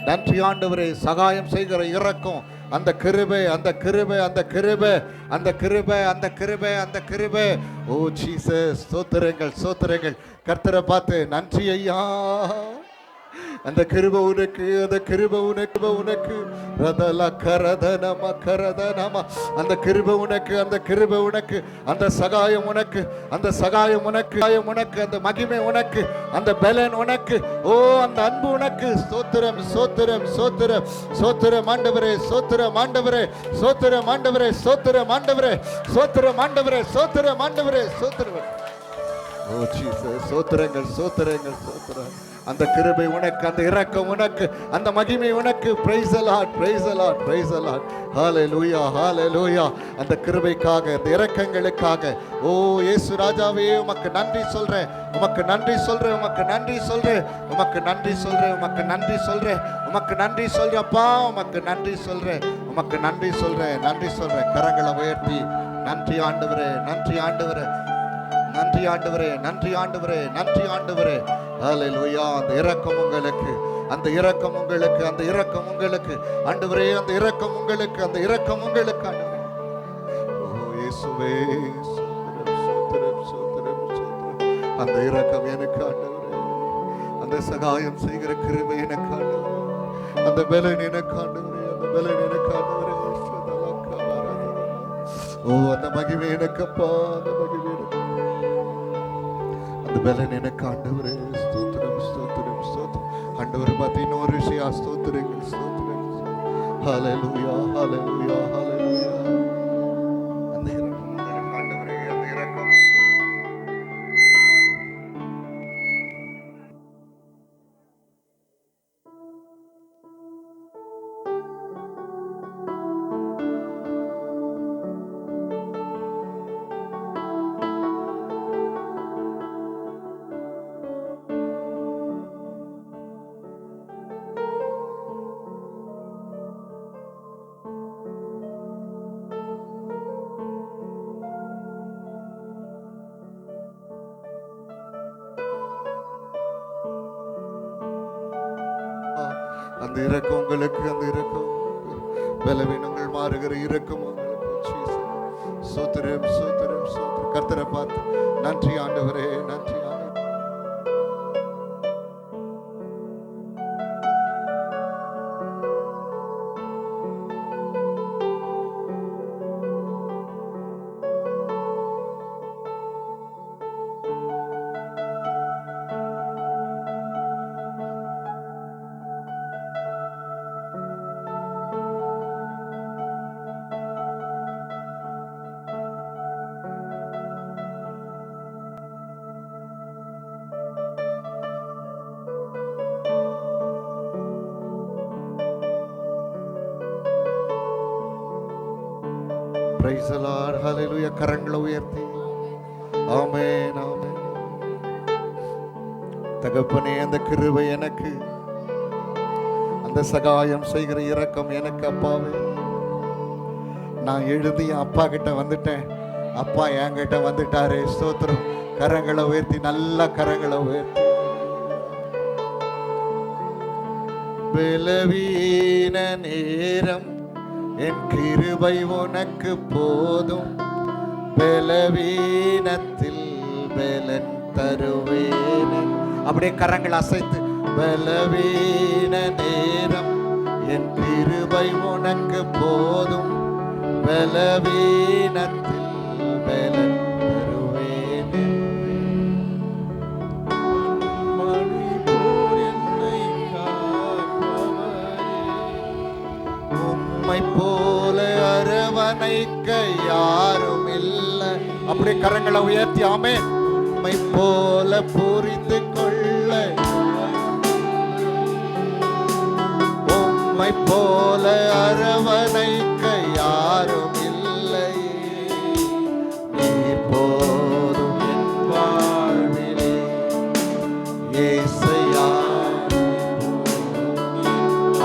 நன்றி ஆண்டவரே. சகாயம் செய்கிற இரக்கம், அந்த கிருபை, அந்த கிருபை, அந்த கிருபை, அந்த கிருபை, அந்த கிருபை, அந்த கிருபை. ஓ ஜீசஸ், ஸ்தோத்திரங்கள், ஸ்தோத்திரங்கள். கர்த்தரை பார்த்து நன்றி ஐயா. அந்த கிருபை உனக்கு, அந்த கிருபை உனக்கு, உனக்கு ரதல கரதனம கரதனம. அந்த கிருபை உனக்கு, அந்த கிருபை உனக்கு, அந்த சகாயம் உனக்கு, அந்த சகாயம் உனக்கு, சகாயம் உனக்கு, அந்த மகிமை உனக்கு, அந்த பலன் உனக்கு. ஓ அந்த அன்பு உனக்கு. ஸ்தோத்திரம், ஸ்தோத்திரம், ஸ்தோத்திரம், ஸ்தோத்திரம் ஆண்டவரே, ஸ்தோத்திரம் ஆண்டவரே, ஸ்தோத்திரம் ஆண்டவரே, ஸ்தோத்திரம் ஆண்டவரே, ஸ்தோத்திரம் ஆண்டவரே, ஸ்தோத்திரம் ஆண்டவரே, ஸ்தோத்திரம். ஓ ஜீசஸ், ஸ்தோத்திரங்கள், ஸ்தோத்திரங்கள், ஸ்தோத்திரம். அந்த கிருபை உனக்கு, அந்த இரக்கம் உனக்கு, அந்த மகிமை உனக்கு. Praise the lord, praise the lord, praise the lord. Hallelujah, hallelujah. அந்த கிருபைக்காக, அந்த இரக்கங்களுக்காக ஓ இயேசு ராஜாவே உமக்கு நன்றி சொல்றேன், உமக்கு நன்றி சொல்றேன், உமக்கு நன்றி சொல்றேன், உமக்கு நன்றி சொல்றேன், உமக்கு நன்றி சொல்றேன், உமக்கு நன்றி சொல்றப்பா, உமக்கு நன்றி சொல்றேன், உமக்கு நன்றி சொல்றேன், நன்றி சொல்றேன். கரங்களை உயர்த்தி நன்றி ஆண்டவரே, நன்றி ஆண்டவரே, நன்றி ஆண்டவரே, நன்றி ஆண்டவரே, நன்றி ஆண்டவரே. ஹல்லேலூயா. அந்த இரக்கம் உங்களுக்கு, அந்த இரக்கம் உங்களுக்கு, அந்த இரக்கம் உங்களுக்கு ஆண்டவரே, அந்த இரக்கம் உங்களுக்கு, அந்த இரக்கம் உங்களுக்கு ஆண்டவரே. ஓ இயேசுவே, ஸ்தோத்திரம், ஸ்தோத்திரம், ஸ்தோத்திரம், ஸ்தோத்திரம். அந்த இரக்கம் எனக்கு ஆண்டவரே, அந்த சகாயம் செய்கிற கிருபை எனக்கு ஆண்டவரே, அந்த பலன் எனக்கு ஆண்டவரே, அந்த பலன் எனக்கு ஆண்டவரே. ஓ அந்த மகிமை எனக்கப்பா, அந்த மகிமை எனக்கு, அந்த பலன் எனக்கு ஆண்டவரே. ஸ்தோத்திரம், ஸ்தோத்திரம், ஸ்தோத்திரம் ஆண்டவரை பார்த்து இன்னொரு விஷயம். ஸ்தோத்திரங்கள், ஸ்தோத்திரம். ஹல்லேலூயா, ஹல்லேலூயா, ஹல்லேலூயா. அந்த இரக்கம் உங்களுக்கு ஆண்டவரே, அந்த இரக்கம். அந்த இரக்கம் உங்களுக்கு, அந்த இரக்கம், பலவீனங்கள் மாறுகிற இரக்கம் உங்களுக்கு. ஜீசஸ். ஸ்தோத்திரம், ஸ்தோத்திரம், ஸ்தோத்திரம். கர்த்தரை பார்த்து நன்றி ஆண்டவரே, நன்றி ஆண்டவரே. Praise the Lord. Hallelujah. கரங்களை உயர்த்தி ஆமென், ஆமென். தகப்பனே, அந்த கிருபை எனக்கு, அந்த சகாயம் செய்கிற இரக்கம் எனக்கு அப்பாவே. நான் எழுதி அப்பா கிட்ட வந்துட்டேன், அப்பா என்கிட்ட வந்துட்டாரே. ஸ்தோத்திரம். கரங்களை உயர்த்தி, நல்ல கரங்களை உயர்த்தி. பலவீன நேரம் என் கிருபை உனக்கு போதும், பலவீனத்தில் பலன் தருவேன். அப்படியே கரங்கள் அசைத்து, பலவீன நேரம் என் கிருபை உனக்கு போதும், பலவீனத்தில் பலன் தருவேன் என்று. மணி போல் என்னை காப்பவரே, உம்மை போல அரவணைக்க யாரும் இல்லை. அப்படியே கரங்களை உயர்த்தி ஆமென். உம்மை போல புரிந்து கொள்ள, உம்மை போல அரவணைக்க யாரும் இல்லை. நீர் போதும் என் வாழ்விலே இயேசையா.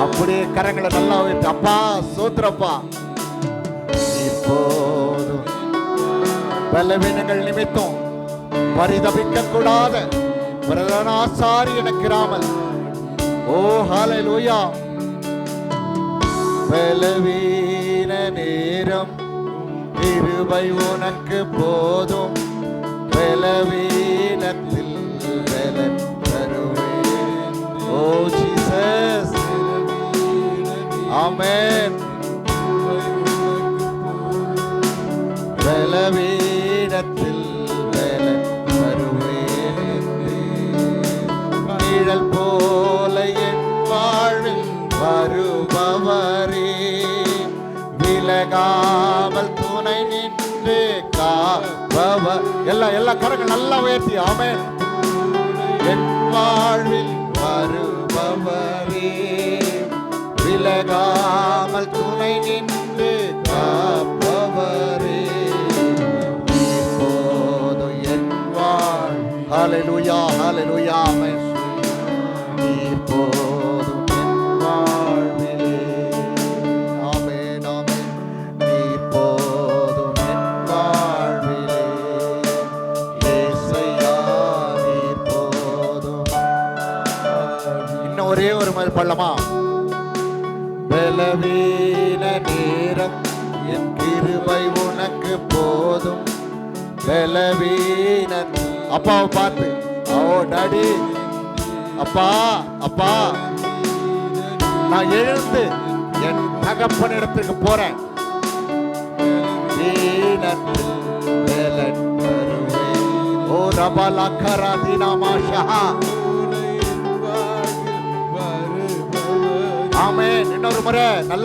அப்படியே கரங்களை நல்லா உயர்த்தி அப்பா சோத்திரப்பா. நீர் போதும். பலவீனங்கள் நிமித்தம் பரிதபிக்க கூடாத பிரதான ஆசாரி எனக்கிராமல். ஓ ஹல்லேலூயா. பலவீன நேரம் கிருபை உனக்கு போதும், பலவீனத்தில் பலன் தருவேன். ஓ ஜீசஸ். ஆமென். பலவீனத்தில் பலன் தருவேன். நிழல் போல என் வாழ்வில் வருபவரே, விலகாமல் துணை நின்று காப்பவர். எல்லா கரங்கள் நல்லா உயர்த்தி ஆமென். என் வாழ்வில் வருபவரே, விலகாமல் துணை நின்று காப்பவரே, இப்போதும் என் வாழ். ஹல்லேலூயா ஹல்லேலூயா ஆமென். இப்போதும் என் வாழ்விலே. ஆமென் ஆமென். இப்போதும் என் வாழ்விலே இயேசையா நீர் போதும். இன்னும் ஒரே ஒரு மாதிரி பாடலாமா? பலவீன நேரம் என் கிருபை உனக்கு போதும், பலவீன. அப்பாவை பார்த்து, ஓ டாடி, அப்பா அப்பா, நான் எழுந்து என் தகப்பனிடத்துக்கு போறேன். வீணத்தில் பலன் தருவேன். ஓ ரபா லக்கரா தீனாமாஷா. ஆமென். இன்னொரு முறை நல்ல